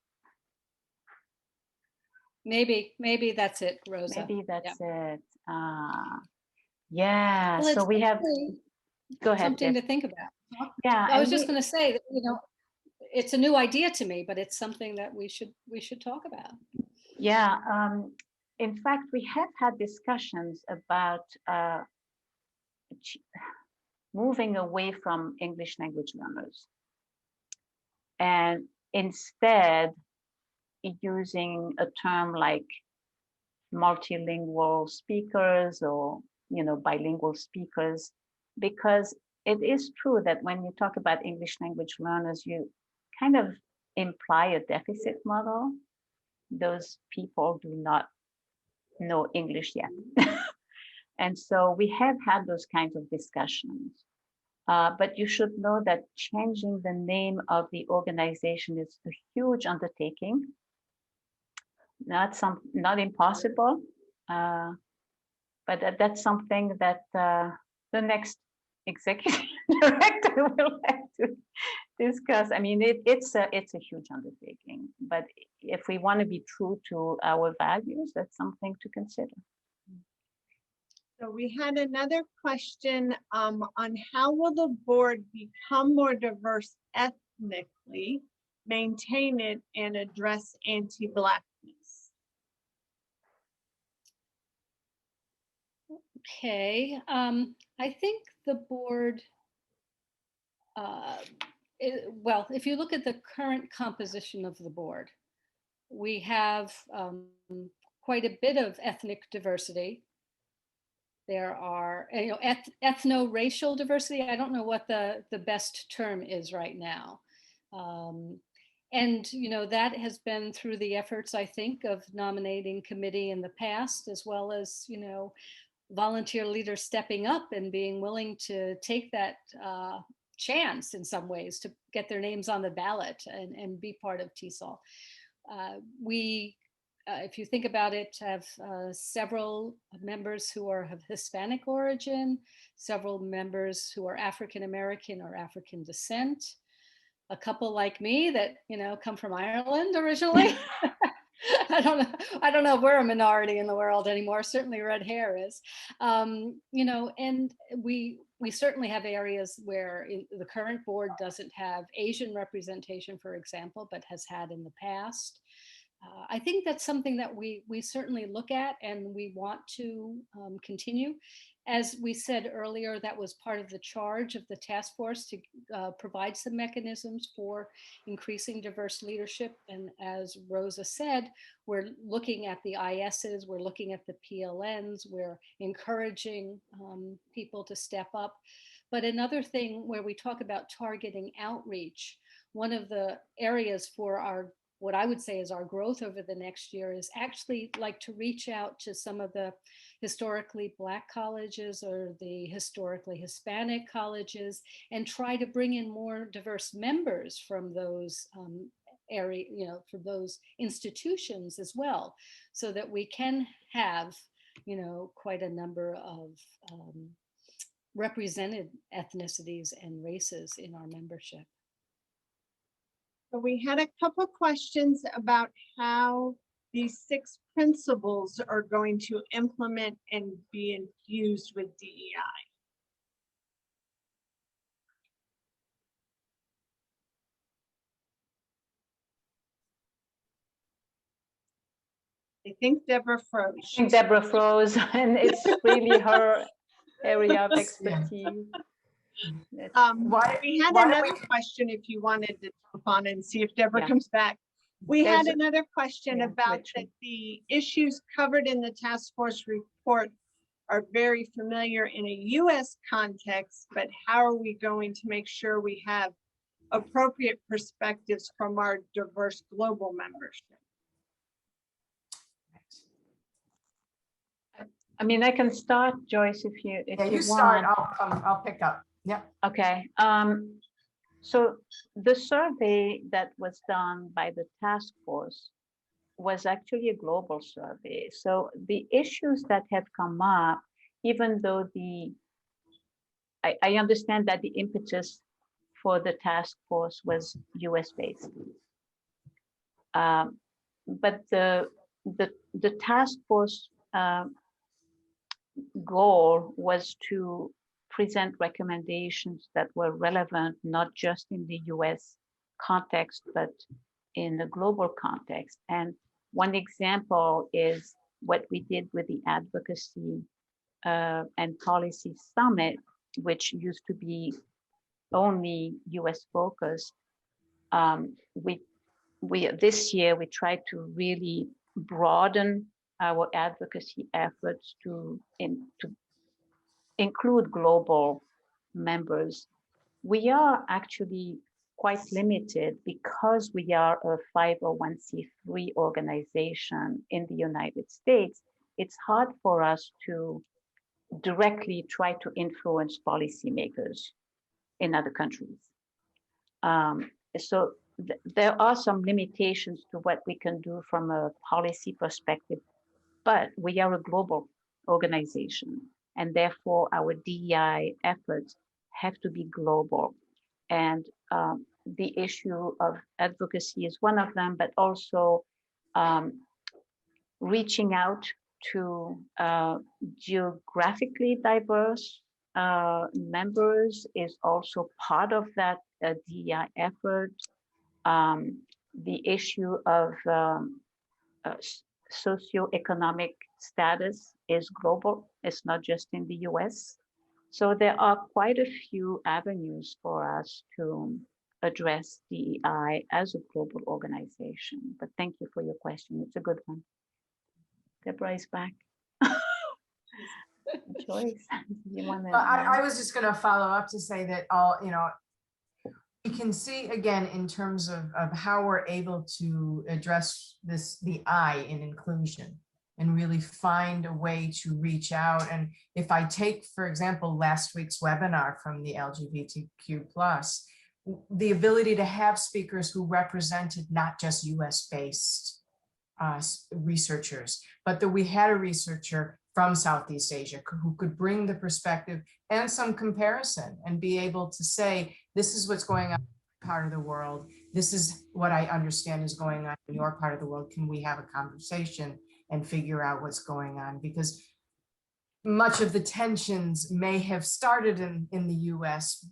Speaker 1: Maybe that's it, Rosa.
Speaker 2: Maybe that's it. Yeah,
Speaker 1: Well,
Speaker 2: so
Speaker 1: it's
Speaker 2: we have,
Speaker 1: definitely
Speaker 2: go ahead.
Speaker 1: something
Speaker 2: Deb.
Speaker 1: to think about.
Speaker 2: Yeah,
Speaker 1: I was
Speaker 2: and
Speaker 1: just
Speaker 2: we-
Speaker 1: going to say that, it's a new idea to me, but it's something that we should talk about.
Speaker 2: Yeah, in fact, we have had discussions about moving away from English language learners and instead using a term like multilingual speakers or bilingual speakers, because it is true that when you talk about English language learners, you kind of imply a deficit model. Those people do not know English yet. And so we have had those kinds of discussions. But you should know that changing the name of the organization is a huge undertaking. Not impossible, but that's something that the next executive director will have to discuss. I mean, it's a huge undertaking, but if we want to be true to our values, that's something to consider.
Speaker 4: So we had another question on how will the board become more diverse ethnically, maintain it, and address anti-Blackness?
Speaker 1: Okay, I think the board, well, if you look at the current composition of the board, we have quite a bit of ethnic diversity. There are, ethno-racial diversity. I don't know what the best term is right now. And, that has been through the efforts, I think, of nominating committee in the past, as well as, volunteer leaders stepping up and being willing to take that chance in some ways to get their names on the ballot and be part of TESOL. We, if you think about it, have several members who are of Hispanic origin, several members who are African American or African descent, a couple like me that, come from Ireland originally. I don't know if we're a minority in the world anymore. Certainly red hair is, and we certainly have areas where the current board doesn't have Asian representation, for example, but has had in the past. I think that's something that we certainly look at and we want to continue. As we said earlier, that was part of the charge of the task force to provide some mechanisms for increasing diverse leadership. And as Rosa said, we're looking at the ISs, we're looking at the PLNs, we're encouraging people to step up. But another thing where we talk about targeting outreach, one of the areas for what I would say is our growth over the next year is actually like to reach out to some of the historically Black colleges or the historically Hispanic colleges and try to bring in more diverse members from those for those institutions as well, so that we can have, quite a number of represented ethnicities and races in our membership.
Speaker 4: So we had a couple questions about how these 6 principles are going to implement and be infused with DEI. I think Deborah froze.
Speaker 2: I think Deborah froze, and it's really her area of expertise.
Speaker 4: We had another question if you wanted to jump on and see if Deborah comes back. We had another question about that the issues covered in the task force report are very familiar in a US context, but how are we going to make sure we have appropriate perspectives from our diverse global membership?
Speaker 2: I mean, I can start, Joyce, if you
Speaker 5: start. I'll pick up. Yeah.
Speaker 2: Okay. So the survey that was done by the task force was actually a global survey. So the issues that have come up, even though I understand that the impetus for the task force was US based. But the task force goal was to present recommendations that were relevant, not just in the US context, but in the global context. And one example is what we did with the Advocacy and Policy Summit, which used to be only US focused. This year we tried to really broaden our advocacy efforts to include global members. We are actually quite limited because we are a 501c3 organization in the United States. It's hard for us to directly try to influence policymakers in other countries. So there are some limitations to what we can do from a policy perspective, but we are a global organization, and therefore our DEI efforts have to be global. And the issue of advocacy is one of them, but also reaching out to geographically diverse members is also part of that DEI effort. The issue of socioeconomic status is global. It's not just in the US. So there are quite a few avenues for us to address DEI as a global organization. But thank you for your question. It's a good one. Deborah is back. Joyce, you want to?
Speaker 5: I was just going to follow up to say that you can see again in terms of how we're able to address the I in inclusion and really find a way to reach out. And if I take, for example, last week's webinar from the LGBTQ+, the ability to have speakers who represented not just US-based researchers, but that we had a researcher from Southeast Asia who could bring the perspective and some comparison and be able to say, this is what's going on in part of the world. This is what I understand is going on in your part of the world. Can we have a conversation and figure out what's going on? Because much of the tensions may have started in the US,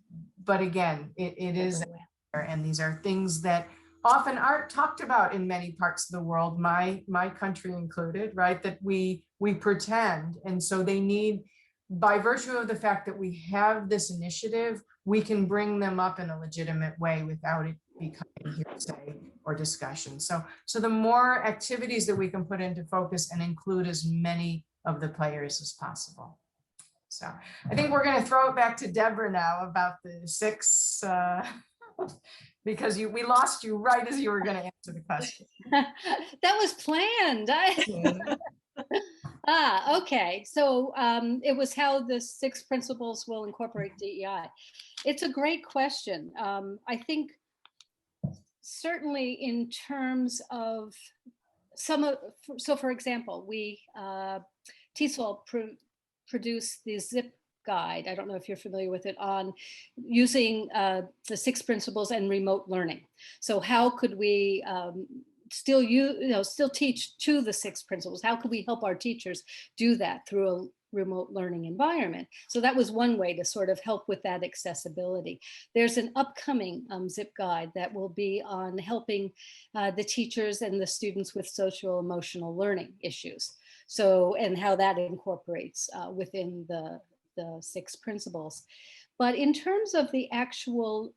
Speaker 5: but again, it is there, and these are things that often aren't talked about in many parts of the world, my country included, right? That we pretend. And so they need, by virtue of the fact that we have this initiative, we can bring them up in a legitimate way without it becoming hearsay or discussion. So the more activities that we can put into focus and include as many of the players as possible. So I think we're going to throw it back to Deborah now about the 6, because we lost you right as you were going to answer the question.
Speaker 1: That was planned. Okay. So it was how the 6 principles will incorporate DEI. It's a great question. I think certainly in terms of so for example, we, TESOL produced the ZIP guide. I don't know if you're familiar with it, on using the 6 principles and remote learning. So how could we still teach to the 6 principles? How could we help our teachers do that through a remote learning environment? So that was one way to sort of help with that accessibility. There's an upcoming ZIP guide that will be on helping the teachers and the students with social emotional learning issues. So, and how that incorporates within the 6 principles. But in terms of the actual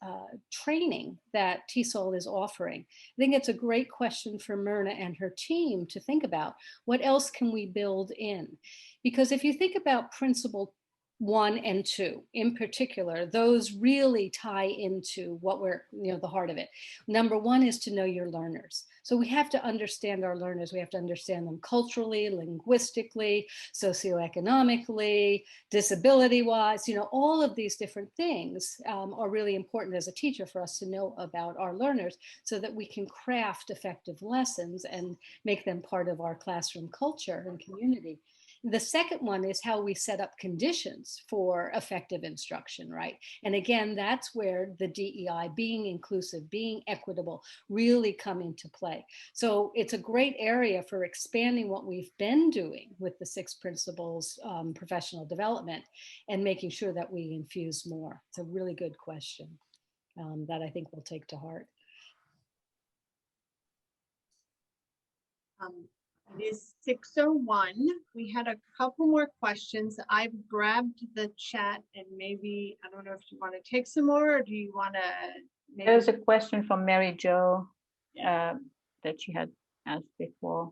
Speaker 1: training that TESOL is offering, I think it's a great question for Myrna and her team to think about. What else can we build in? Because if you think about principle 1 and 2 in particular, those really tie into what we're, the heart of it. Number 1 is to know your learners. So we have to understand our learners. We have to understand them culturally, linguistically, socioeconomically, disability-wise, all of these different things are really important as a teacher for us to know about our learners so that we can craft effective lessons and make them part of our classroom culture and community. The second one is how we set up conditions for effective instruction, right? And again, that's where the DEI, being inclusive, being equitable, really come into play. So it's a great area for expanding what we've been doing with the 6 principles professional development and making sure that we infuse more. It's a really good question that I think we'll take to heart.
Speaker 4: It is 6:01. We had a couple more questions. I've grabbed the chat and maybe, I don't know if you want to take some more or do you want to?
Speaker 2: There's a question from Mary Jo that she had asked before.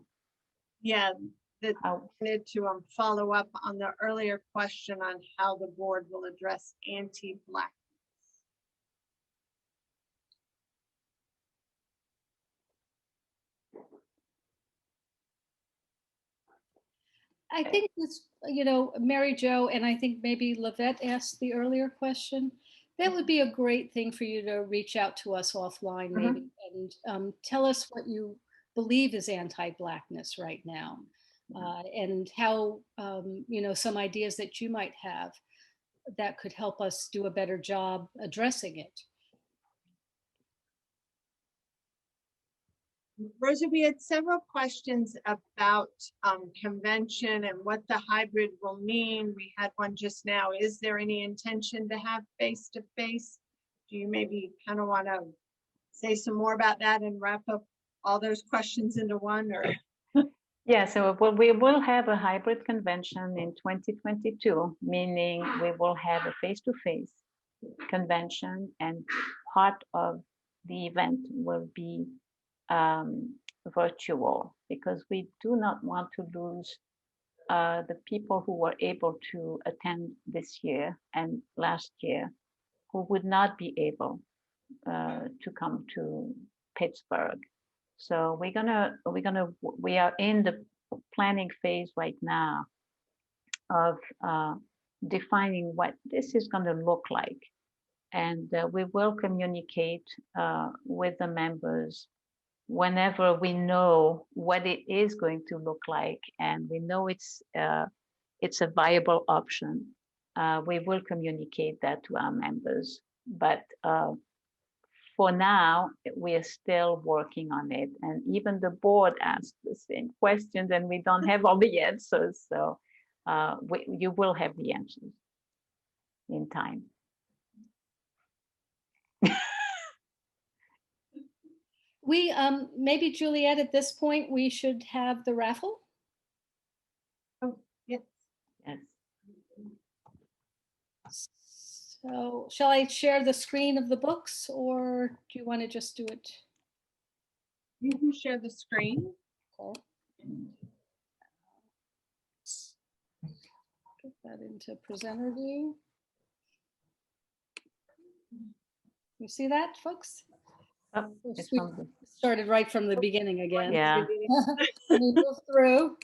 Speaker 4: Yeah, that I
Speaker 2: How,
Speaker 4: wanted to follow up on the earlier question on how the board will address anti-Black.
Speaker 1: I think this, Mary Jo, and I think maybe Lavette asked the earlier question. That would be a great thing for you to reach out to us offline, maybe, and tell us what you believe is anti-Blackness right now, and how, some ideas that you might have that could help us do a better job addressing it.
Speaker 4: Rosa, we had several questions about convention and what the hybrid will mean. We had one just now. Is there any intention to have face-to-face? Do you maybe kind of want to say some more about that and wrap up all those questions into one? Or
Speaker 2: yeah, so we will have a hybrid convention in 2022, meaning we will have a face-to-face convention and part of the event will be virtual, because we do not want to lose the people who were able to attend this year and last year who would not be able to come to Pittsburgh. So we are in the planning phase right now of defining what this is going to look like, and we will communicate with the members whenever we know what it is going to look like and we know it's a viable option. We will communicate that to our members, but for now we are still working on it, and even the board asked the same questions and we don't have all the answers, so you will have the answers in time.
Speaker 1: We, maybe Juliet, at this point, we should have the raffle.
Speaker 4: oh, yes.
Speaker 2: Yes.
Speaker 1: So shall I share the screen of the books, or do you want to just do it?
Speaker 4: You can share the screen.
Speaker 1: Okay. Get that into presenter view. You see that, folks?
Speaker 2: Oh, it's
Speaker 1: We
Speaker 2: on the-
Speaker 1: started right from the beginning again.
Speaker 2: Yeah.
Speaker 1: Let me move through.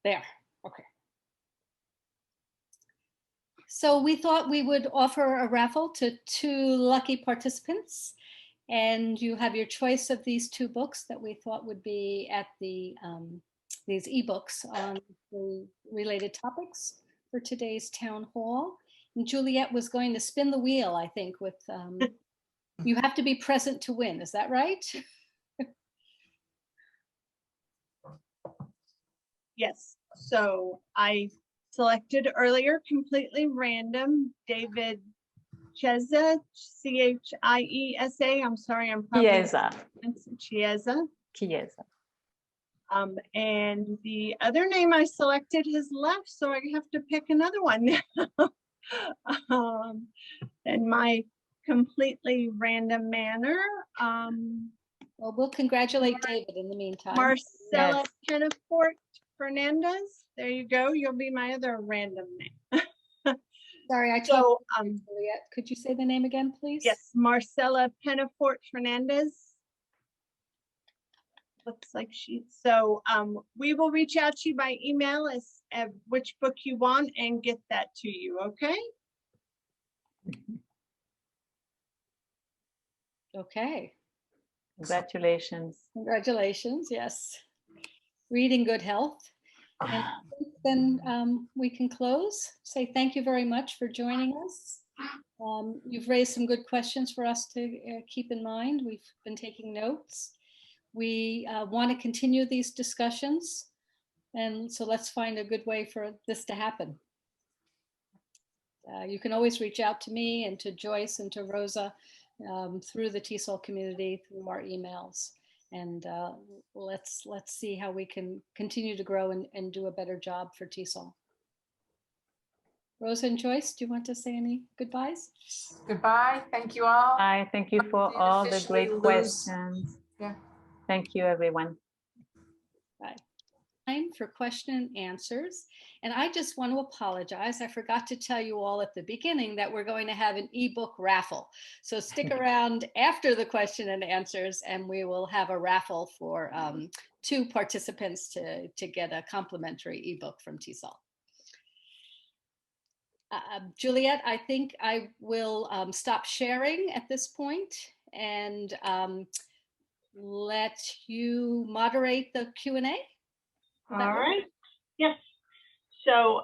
Speaker 1: There, okay. So we thought we would offer a raffle to 2 lucky participants, and you have your choice of these 2 books that we thought would be at the these ebooks on the related topics for today's town hall. And Juliet was going to spin the wheel, I think, with you have to be present to win. Is that right?
Speaker 4: Yes, so I selected earlier completely random David Chiesa, Chiesa. I'm sorry, I'm probably
Speaker 2: Chiesa.
Speaker 4: Chiesa. And the other name I selected has left, so I have to pick another one now. In my completely random manner.
Speaker 1: Well, we'll congratulate David in the meantime.
Speaker 4: Marcella
Speaker 2: Yes.
Speaker 4: Penafort Fernandez. There you go. You'll be my other random name.
Speaker 1: Sorry, I told
Speaker 4: So,
Speaker 1: Juliet. Could you say the name again, please?
Speaker 4: yes, Marcella Penafort Fernandez. Looks like we will reach out to you by email as which book you want and get that to you, okay?
Speaker 1: Okay.
Speaker 2: Congratulations.
Speaker 1: Congratulations. Yes. Read in good health. And I think then we can close. Say thank you very much for joining us. You've raised some good questions for us to keep in mind. We've been taking notes. We want to continue these discussions. And so let's find a good way for this to happen. You can always reach out to me and to Joyce and to Rosa through the TESOL community, through our emails. And let's see how we can continue to grow and do a better job for TESOL. Rosa and Joyce, do you want to say any goodbyes?
Speaker 5: Goodbye. Thank you all.
Speaker 2: Hi, thank you for all the
Speaker 5: Officially
Speaker 2: great
Speaker 5: lose.
Speaker 2: questions.
Speaker 5: Yeah.
Speaker 2: Thank you, everyone.
Speaker 1: Bye. Time for question and answers. And I just want to apologize. I forgot to tell you all at the beginning that we're going to have an ebook raffle. So stick around after the question and answers, and we will have a raffle for 2 participants to get a complimentary ebook from TESOL. Juliet, I think I will stop sharing at this point and let you moderate the Q&A.
Speaker 4: All right. Yes. So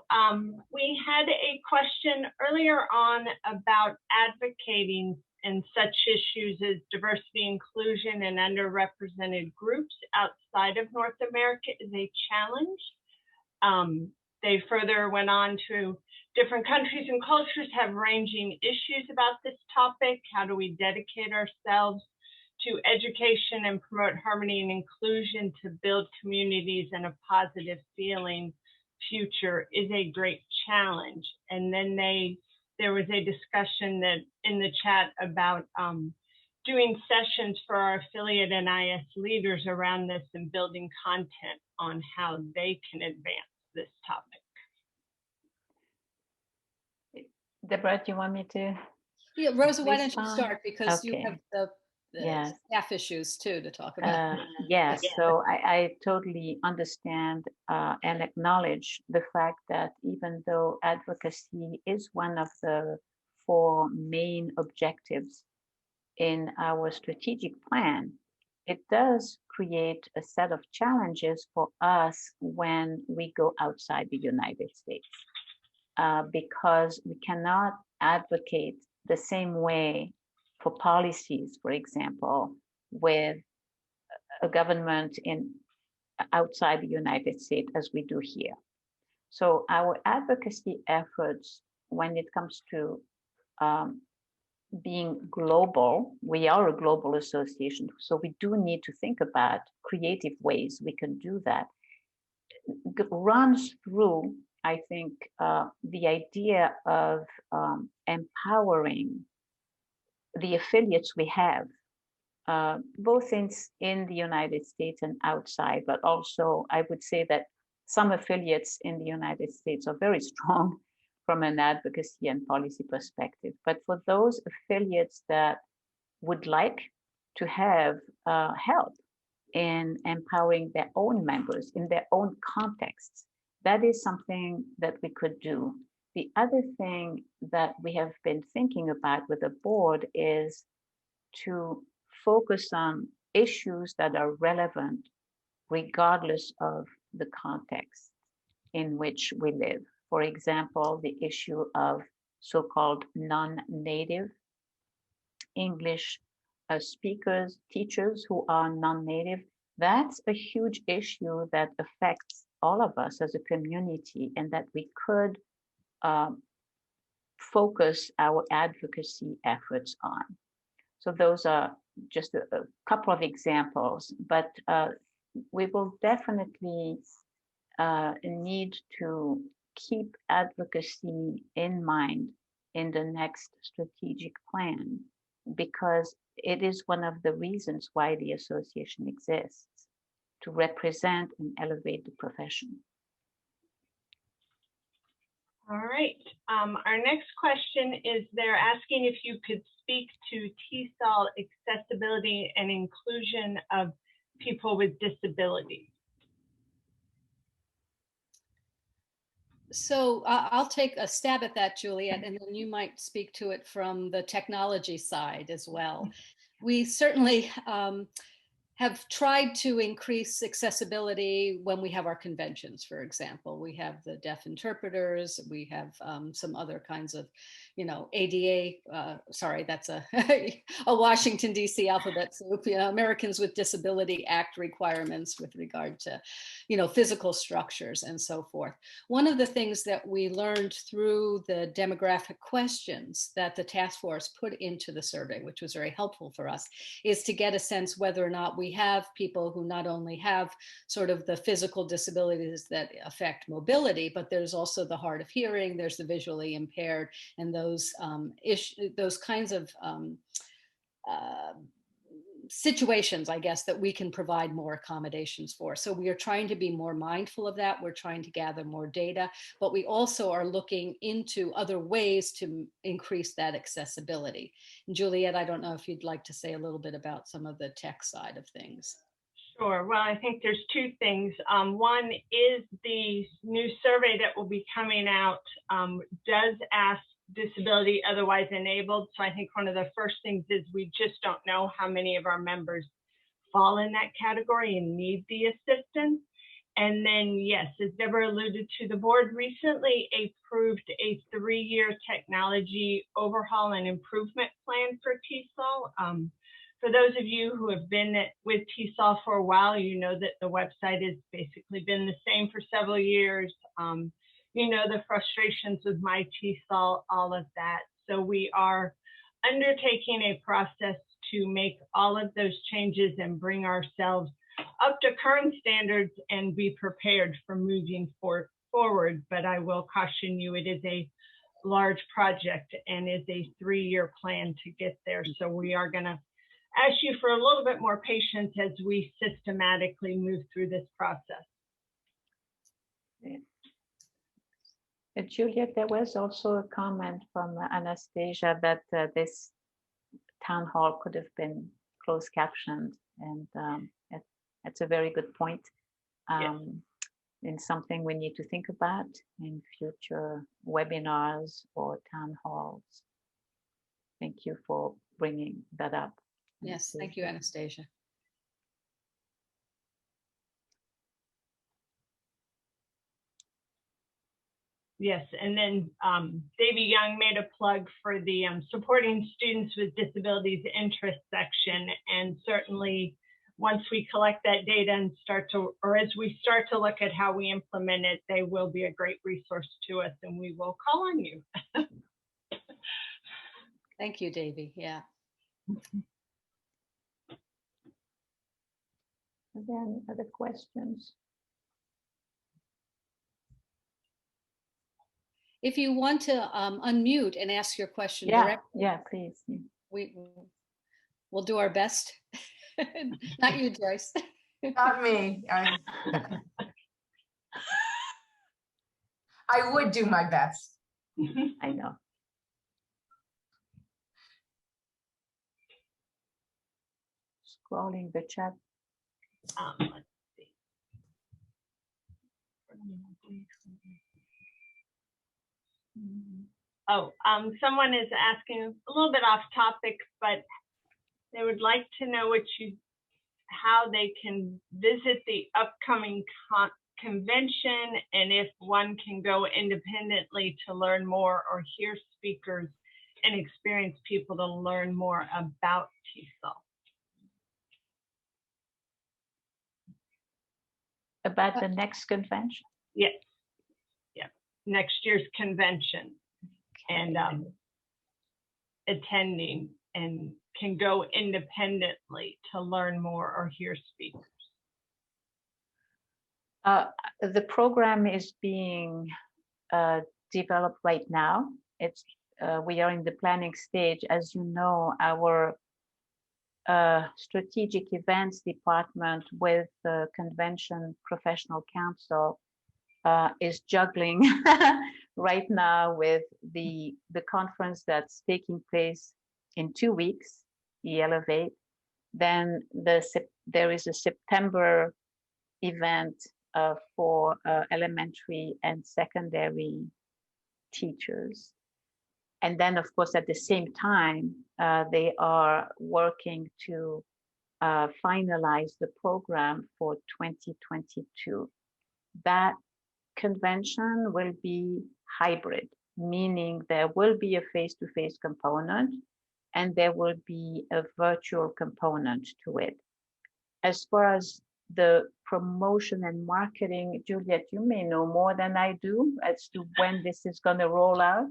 Speaker 4: we had a question earlier on about advocating in such issues as diversity, inclusion, and underrepresented groups outside of North America is a challenge. They further went on to different countries and cultures have ranging issues about this topic. How do we dedicate ourselves to education and promote harmony and inclusion to build communities and a positive feeling future is a great challenge. And then there was a discussion that in the chat about doing sessions for our affiliate NIS leaders around this and building content on how they can advance this topic.
Speaker 2: Deborah, do you want me to?
Speaker 1: Yeah, Rosa, why don't you
Speaker 2: respond?
Speaker 1: start because you
Speaker 2: Okay.
Speaker 1: have the
Speaker 2: Yes.
Speaker 1: staff issues too to talk about.
Speaker 2: Yes, so I totally understand and acknowledge the fact that even though advocacy is one of the 4 main objectives in our strategic plan, it does create a set of challenges for us when we go outside the United States, because we cannot advocate the same way for policies, for example, with a government outside the United States as we do here. So our advocacy efforts, when it comes to being global, we are a global association, so we do need to think about creative ways we can do that. Runs through, I think, the idea of empowering the affiliates we have, both in the United States and outside, but also I would say that some affiliates in the United States are very strong from an advocacy and policy perspective. But for those affiliates that would like to have help in empowering their own members in their own contexts, that is something that we could do. The other thing that we have been thinking about with the board is to focus on issues that are relevant regardless of the context in which we live. For example, the issue of so-called non-native English speakers, teachers who are non-native. That's a huge issue that affects all of us as a community, and that we could focus our advocacy efforts on. So those are just a couple of examples, but we will definitely need to keep advocacy in mind in the next strategic plan, because it is one of the reasons why the association exists, to represent and elevate the profession.
Speaker 4: All right. Our next question is they're asking if you could speak to TESOL accessibility and inclusion of people with disabilities.
Speaker 1: So I'll take a stab at that, Juliet, and then you might speak to it from the technology side as well. We certainly have tried to increase accessibility when we have our conventions, for example. We have the deaf interpreters, we have some other kinds of, ADA, sorry, that's a, a Washington, D.C. alphabet soup, Americans with Disability Act requirements with regard to, physical structures and so forth. One of the things that we learned through the demographic questions that the task force put into the survey, which was very helpful for us, is to get a sense whether or not we have people who not only have sort of the physical disabilities that affect mobility, but there's also the hard of hearing, there's the visually impaired, and those kinds of situations, I guess, that we can provide more accommodations for. So we are trying to be more mindful of that. We're trying to gather more data, but we also are looking into other ways to increase that accessibility. And Juliet, I don't know if you'd like to say a little bit about some of the tech side of things.
Speaker 4: Sure. Well, I think there's two things. One is the new survey that will be coming out does ask disability otherwise enabled. So I think one of the first things is we just don't know how many of our members fall in that category and need the assistance. And then, yes, as Deborah alluded to, the board recently approved a 3-year technology overhaul and improvement plan for TESOL. For those of you who have been with TESOL for a while, you know that the website has basically been the same for several years. The frustrations with my TESOL, all of that. So we are undertaking a process to make all of those changes and bring ourselves up to current standards and be prepared for moving forward. But I will caution you, it is a large project and is a 3-year plan to get there. So we are going to ask you for a little bit more patience as we systematically move through this process.
Speaker 2: Juliet, there was also a comment from Anastasia that this town hall could have been closed captioned, and that's a very good point.
Speaker 4: Yes.
Speaker 2: And something we need to think about in future webinars or town halls. Thank you for bringing that up.
Speaker 1: Yes, thank you, Anastasia.
Speaker 4: Yes, and then Davy Young made a plug for the supporting students with disabilities interest section, and certainly once we collect that data and as we start to look at how we implement it, they will be a great resource to us, and we will call on you.
Speaker 1: Thank you, Davy. Yeah.
Speaker 2: Are there any other questions?
Speaker 1: If you want to unmute and ask your question directly,
Speaker 2: yeah, please.
Speaker 1: We'll do our best. Not you, Joyce.
Speaker 5: Not me. I would do my best.
Speaker 2: I know. Scrolling the chat.
Speaker 4: Let's see. Oh, someone is asking a little bit off topic, but they would like to know how they can visit the upcoming convention, and if one can go independently to learn more, or hear speakers and experienced people to learn more about TESOL.
Speaker 2: About the next convention?
Speaker 4: Yes. Yeah. Next year's convention. And attending, and can go independently to learn more or hear speakers.
Speaker 2: The program is being developed right now. We are in the planning stage. As you know, our strategic events department with the Convention Professional Council is juggling right now with the conference that's taking place in 2 weeks, Elevate. Then there is a September event for elementary and secondary teachers. And then, of course, at the same time, they are working to finalize the program for 2022. That convention will be hybrid, meaning there will be a face-to-face component and there will be a virtual component to it. As far as the promotion and marketing, Juliet, you may know more than I do as to when this is going to roll out.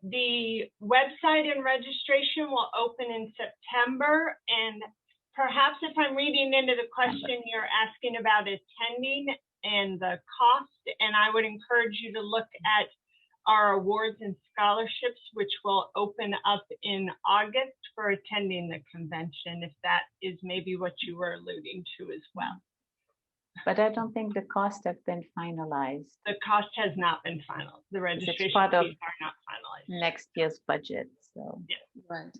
Speaker 4: The website and registration will open in September, and perhaps if I'm reading into the question, you're asking about attending and the cost, and I would encourage you to look at our awards and scholarships, which will open up in August for attending the convention, if that is maybe what you were alluding to as well.
Speaker 2: But I don't think the costs have been finalized.
Speaker 4: The cost has not been final. The registration
Speaker 2: part of
Speaker 4: fees are not finalized.
Speaker 2: Next year's budget, so.
Speaker 1: Right.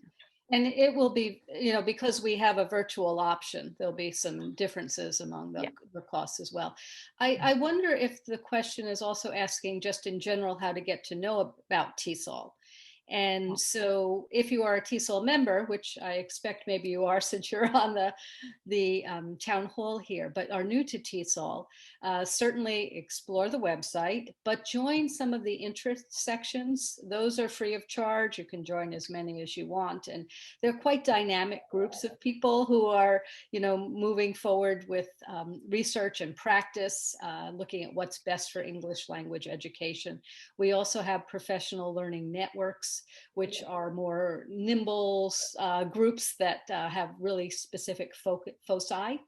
Speaker 1: And it will be, because we have a virtual option, there'll be some differences among the costs as well. I wonder if the question is also asking just in general how to get to know about TESOL. And so if you are a TESOL member, which I expect maybe you are since you're on the town hall here, but are new to TESOL, certainly explore the website, but join some of the interest sections. Those are free of charge. You can join as many as you want. And they're quite dynamic groups of people who are, moving forward with research and practice, looking at what's best for English language education. We also have professional learning networks, which are more nimble groups that have really specific foci.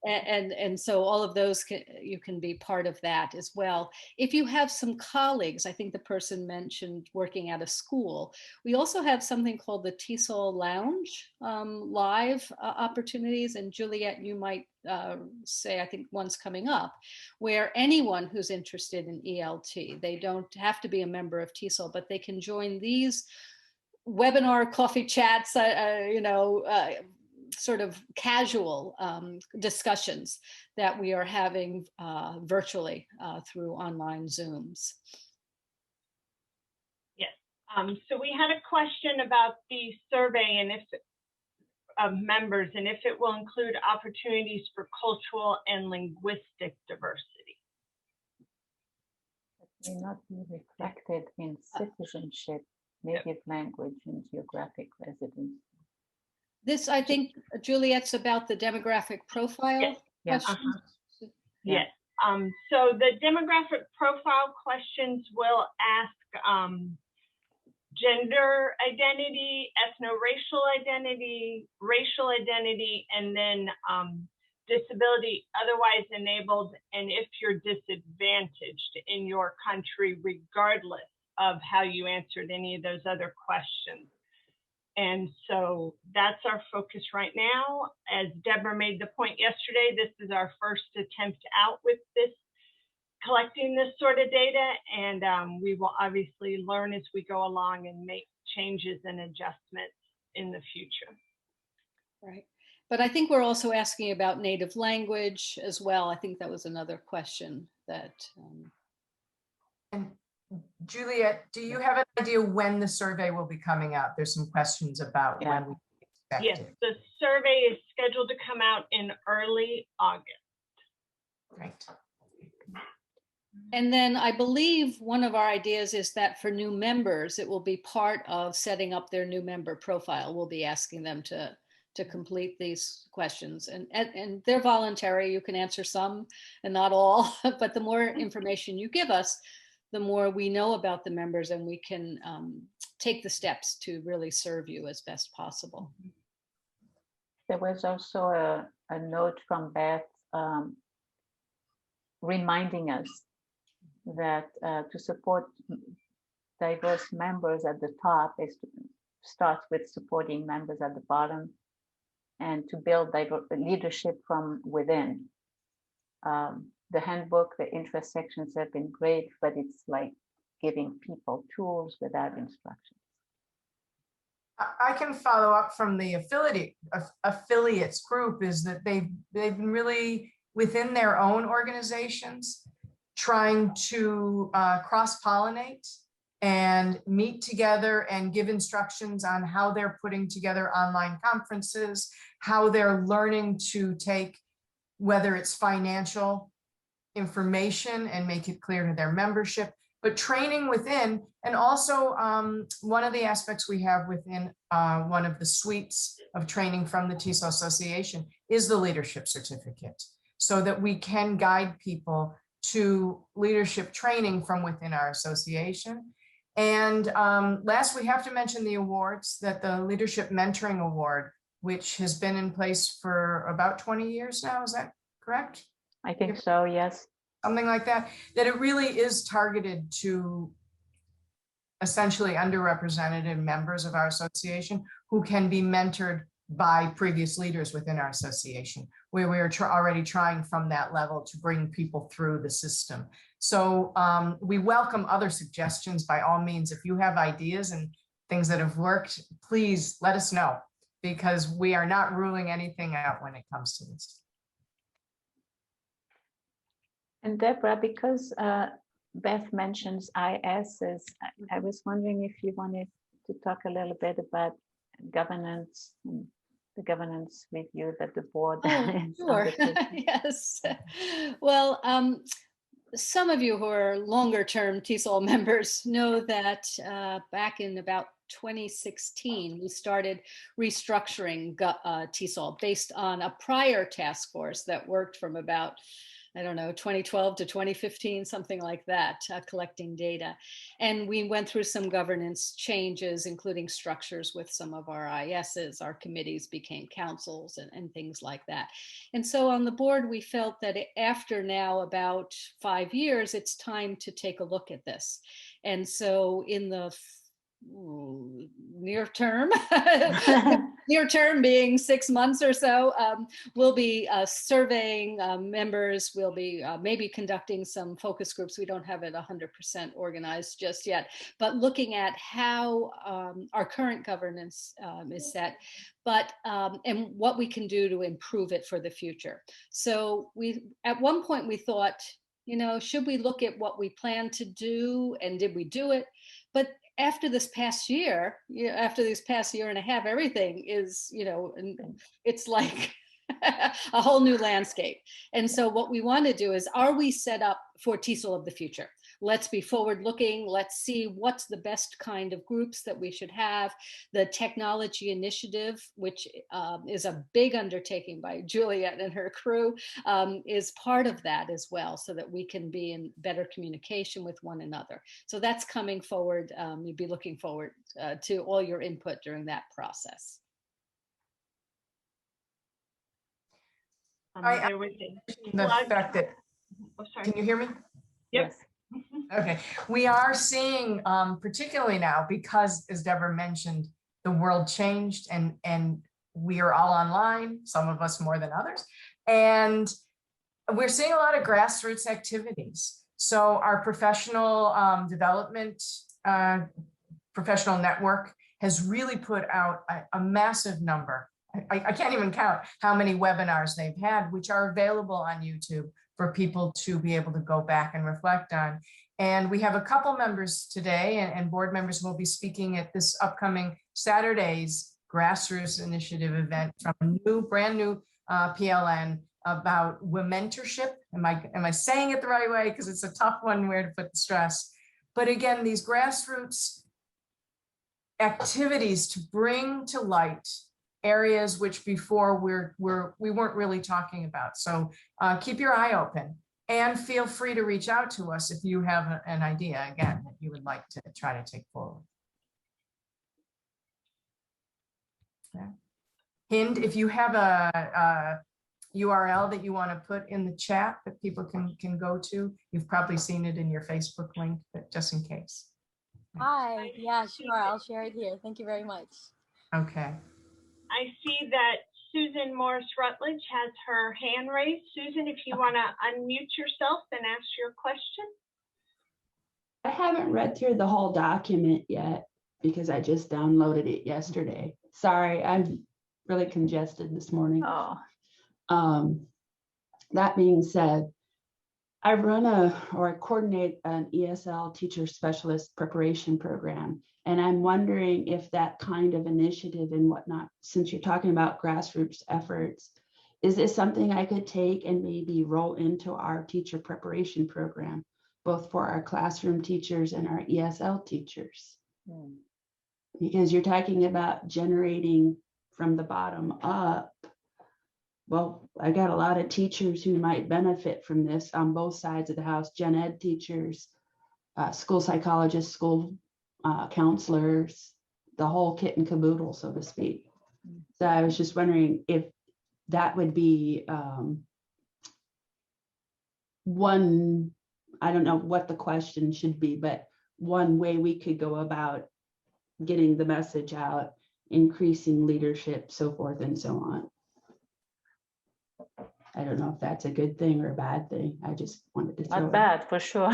Speaker 1: And so all of those, you can be part of that as well. If you have some colleagues, I think the person mentioned working at a school, we also have something called the TESOL Lounge live opportunities. And Juliet, you might say, I think one's coming up, where anyone who's interested in ELT, they don't have to be a member of TESOL, but they can join these webinar coffee chats, sort of casual discussions that we are having virtually through online Zooms.
Speaker 4: Yes. So we had a question about the survey and of members, and if it will include opportunities for cultural and linguistic diversity.
Speaker 2: It may not be reflected in citizenship, native language, and geographic residence.
Speaker 1: This, I think, Juliet's about the demographic profile question.
Speaker 4: Yes. So the demographic profile questions will ask gender identity, ethno-racial identity, racial identity, and then disability otherwise enabled, and if you're disadvantaged in your country, regardless of how you answered any of those other questions. And so that's our focus right now. As Deborah made the point yesterday, this is our first attempt out with this, collecting this sort of data, and we will obviously learn as we go along and make changes and adjustments in the future.
Speaker 1: Right. But I think we're also asking about native language as well. I think that was another question that.
Speaker 5: And Juliet, do you have an idea when the survey will be coming out? There's some questions about when we expect
Speaker 4: Yes,
Speaker 5: it.
Speaker 4: the survey is scheduled to come out in early August.
Speaker 5: Great.
Speaker 1: And then I believe one of our ideas is that for new members, it will be part of setting up their new member profile. We'll be asking them to complete these questions, and they're voluntary. You can answer some and not all, but the more information you give us, the more we know about the members, and we can take the steps to really serve you as best possible.
Speaker 2: There was also a note from Beth reminding us that to support diverse members at the top is to starts with supporting members at the bottom and to build leadership from within. The handbook, the interest sections have been great, but it's like giving people tools without instructions.
Speaker 5: I can follow up from the affiliates group is that they've been really within their own organizations trying to cross-pollinate and meet together and give instructions on how they're putting together online conferences, how they're learning to take, whether it's financial information and make it clear to their membership, but training within. And also one of the aspects we have within one of the suites of training from the TESOL Association is the leadership certificate, so that we can guide people to leadership training from within our association. And last, we have to mention the awards, that the Leadership Mentoring Award, which has been in place for about 20 years now, is that correct?
Speaker 2: I think so, yes.
Speaker 5: Something like that, that it really is targeted to essentially underrepresented members of our association who can be mentored by previous leaders within our association, where we are already trying from that level to bring people through the system. So we welcome other suggestions by all means. If you have ideas and things that have worked, please let us know, because we are not ruling anything out when it comes to this.
Speaker 2: And Deborah, because Beth mentions ISs, I was wondering if you wanted to talk a little bit about governance, the governance review that the board is
Speaker 1: Sure.
Speaker 2: undertaking.
Speaker 1: Yes. Well, some of you who are longer term TESOL members know that back in about 2016, we started restructuring TESOL based on a prior task force that worked from about, I don't know, 2012 to 2015, something like that, collecting data. And we went through some governance changes, including structures with some of our ISs. Our committees became councils and things like that. And so on the board, we felt that after now about 5 years, it's time to take a look at this. And so in the near term, near term being 6 months or so, we'll be surveying members. We'll be maybe conducting some focus groups. We don't have it 100% organized just yet, but looking at how our current governance is set, but and what we can do to improve it for the future. So at one point we thought, you know, should we look at what we plan to do and did we do it? But after this past year, after this past year and a half, everything is, you know, it's like a whole new landscape. And so what we want to do is, are we set up for TESOL of the future? Let's be forward looking. Let's see what's the best kind of groups that we should have. The technology initiative, which is a big undertaking by Juliet and her crew, is part of that as well, so that we can be in better communication with one another. So that's coming forward. You'd be looking forward to all your input during that process.
Speaker 4: There was
Speaker 5: The fact that, can you hear me?
Speaker 4: Yep.
Speaker 2: Yes.
Speaker 5: Okay, we are seeing, particularly now, because as Deborah mentioned, the world changed and we are all online, some of us more than others. And we're seeing a lot of grassroots activities. So our professional development, professional network has really put out a massive number. I can't even count how many webinars they've had, which are available on YouTube for people to be able to go back and reflect on. And we have a couple members today and board members who will be speaking at this upcoming Saturday's Grassroots Initiative event from a brand new PLN about womentorship. Am I saying it the right way? Because it's a tough one where to put the stress. But again, these grassroots activities to bring to light areas which before we weren't really talking about. So keep your eye open and feel free to reach out to us if you have an idea, again, that you would like to try to take forward. Okay. Hind, if you have a URL that you want to put in the chat that people can go to, you've probably seen it in your Facebook link, but just in case.
Speaker 8: Hi, yeah, sure. I'll share it here. Thank you very much.
Speaker 5: Okay.
Speaker 4: I see that Susan Morris Rutledge has her hand raised. Susan, if you want to unmute yourself and ask your question.
Speaker 9: I haven't read through the whole document yet because I just downloaded it yesterday. Sorry, I'm really congested this morning.
Speaker 2: Oh,
Speaker 9: That being said, I run or coordinate an ESL teacher specialist preparation program. And I'm wondering if that kind of initiative and whatnot, since you're talking about grassroots efforts, is this something I could take and maybe roll into our teacher preparation program, both for our classroom teachers and our ESL teachers? Because you're talking about generating from the bottom up. Well, I got a lot of teachers who might benefit from this on both sides of the house, gen ed teachers, school psychologists, school counselors, the whole kit and caboodle, so to speak. So I was just wondering if that would be one, I don't know what the question should be, but one way we could go about getting the message out, increasing leadership, so forth and so on. I don't know if that's a good thing or a bad thing. I just wanted to throw
Speaker 2: not
Speaker 9: it.
Speaker 2: bad for sure.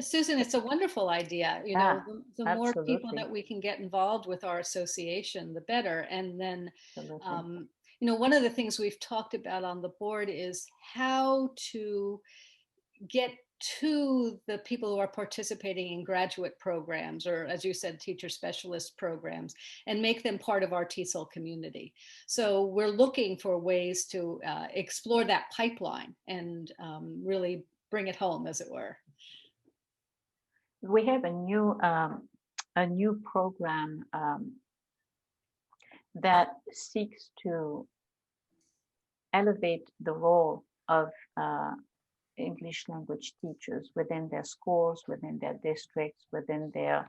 Speaker 1: Susan, it's a wonderful idea. You know,
Speaker 2: Yeah,
Speaker 1: the more people
Speaker 2: absolutely.
Speaker 1: that we can get involved with our association, the better. And then,
Speaker 2: Absolutely.
Speaker 1: you know, one of the things we've talked about on the board is how to get to the people who are participating in graduate programs, or as you said, teacher specialist programs, and make them part of our TESOL community. So we're looking for ways to explore that pipeline and really bring it home, as it were.
Speaker 2: We have a new program that seeks to elevate the role of English language teachers within their schools, within their districts, within their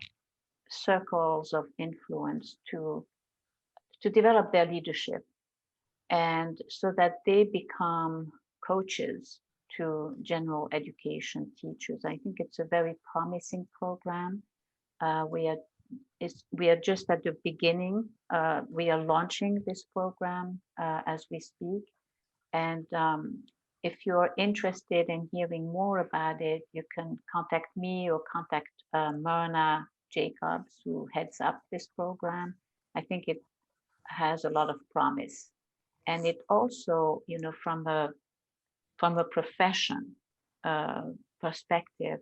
Speaker 2: circles of influence to develop their leadership, and so that they become coaches to general education teachers. I think it's a very promising program. We are just at the beginning. We are launching this program as we speak. And if you're interested in hearing more about it, you can contact me or contact Myrna Jacobs, who heads up this program. I think it has a lot of promise. And it also, you know, from a profession perspective,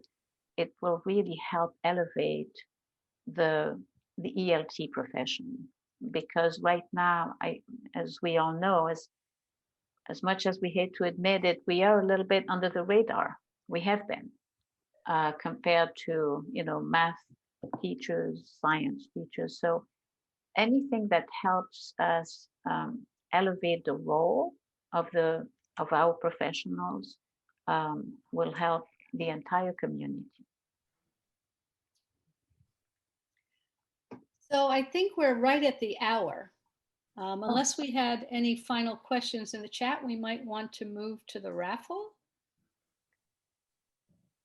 Speaker 2: it will really help elevate the ELT profession, because right now, as we all know, as much as we hate to admit it, we are a little bit under the radar. We have been compared to, you know, math teachers, science teachers. So anything that helps us elevate the role of our professionals will help the entire community.
Speaker 1: So I think we're right at the hour. Unless we had any final questions in the chat, we might want to move to the raffle.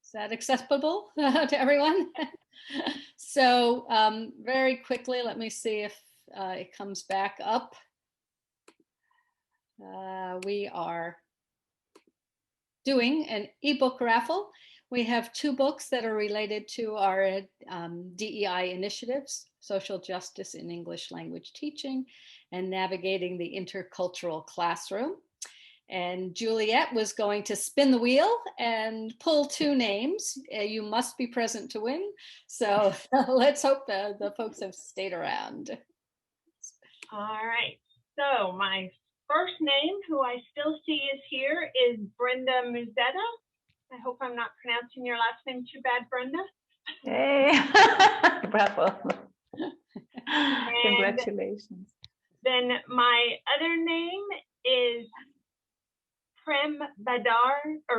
Speaker 1: Is that acceptable to everyone? So very quickly, let me see if it comes back up. We are doing an ebook raffle. We have 2 books that are related to our DEI initiatives, Social Justice in English Language Teaching and Navigating the Intercultural Classroom. And Juliet was going to spin the wheel and pull 2 names. You must be present to win. So let's hope the folks have stayed around.
Speaker 4: All right. So my first name, who I still see is here, is Brenda Muzetta. I hope I'm not pronouncing your last name too bad, Brenda.
Speaker 2: Hey, bravo. Congratulations.
Speaker 4: Then my other name is Prem Bahadur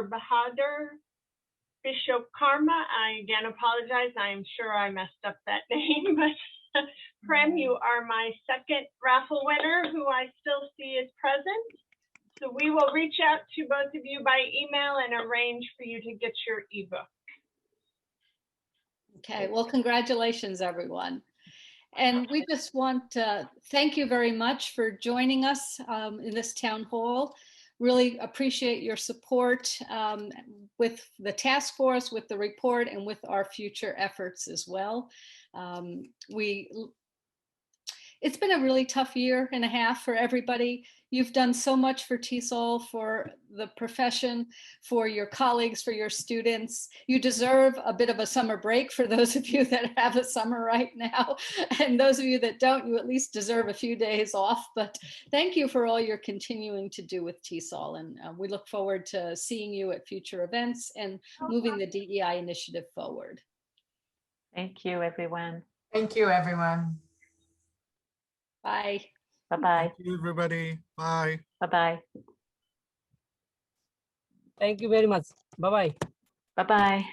Speaker 4: Vishwakarma. I again apologize. I'm sure I messed up that name, but Prem, you are my second raffle winner who I still see is present. So we will reach out to both of you by email and arrange for you to get your ebook.
Speaker 1: Okay, well, congratulations, everyone. And we just want to thank you very much for joining us in this town hall. Really appreciate your support with the task force, with the report, and with our future efforts as well. It's been a really tough year and a half for everybody. You've done so much for TESOL, for the profession, for your colleagues, for your students. You deserve a bit of a summer break for those of you that have a summer right now. And those of you that don't, you at least deserve a few days off. But thank you for all you're continuing to do with TESOL. And we look forward to seeing you at future events and moving the DEI initiative forward.
Speaker 2: Thank you, everyone.
Speaker 5: Thank you, everyone.
Speaker 1: Bye.
Speaker 2: Bye-bye.
Speaker 10: Thank you, everybody. Bye.
Speaker 2: Bye-bye.
Speaker 11: Thank you very much. Bye-bye.
Speaker 2: Bye-bye.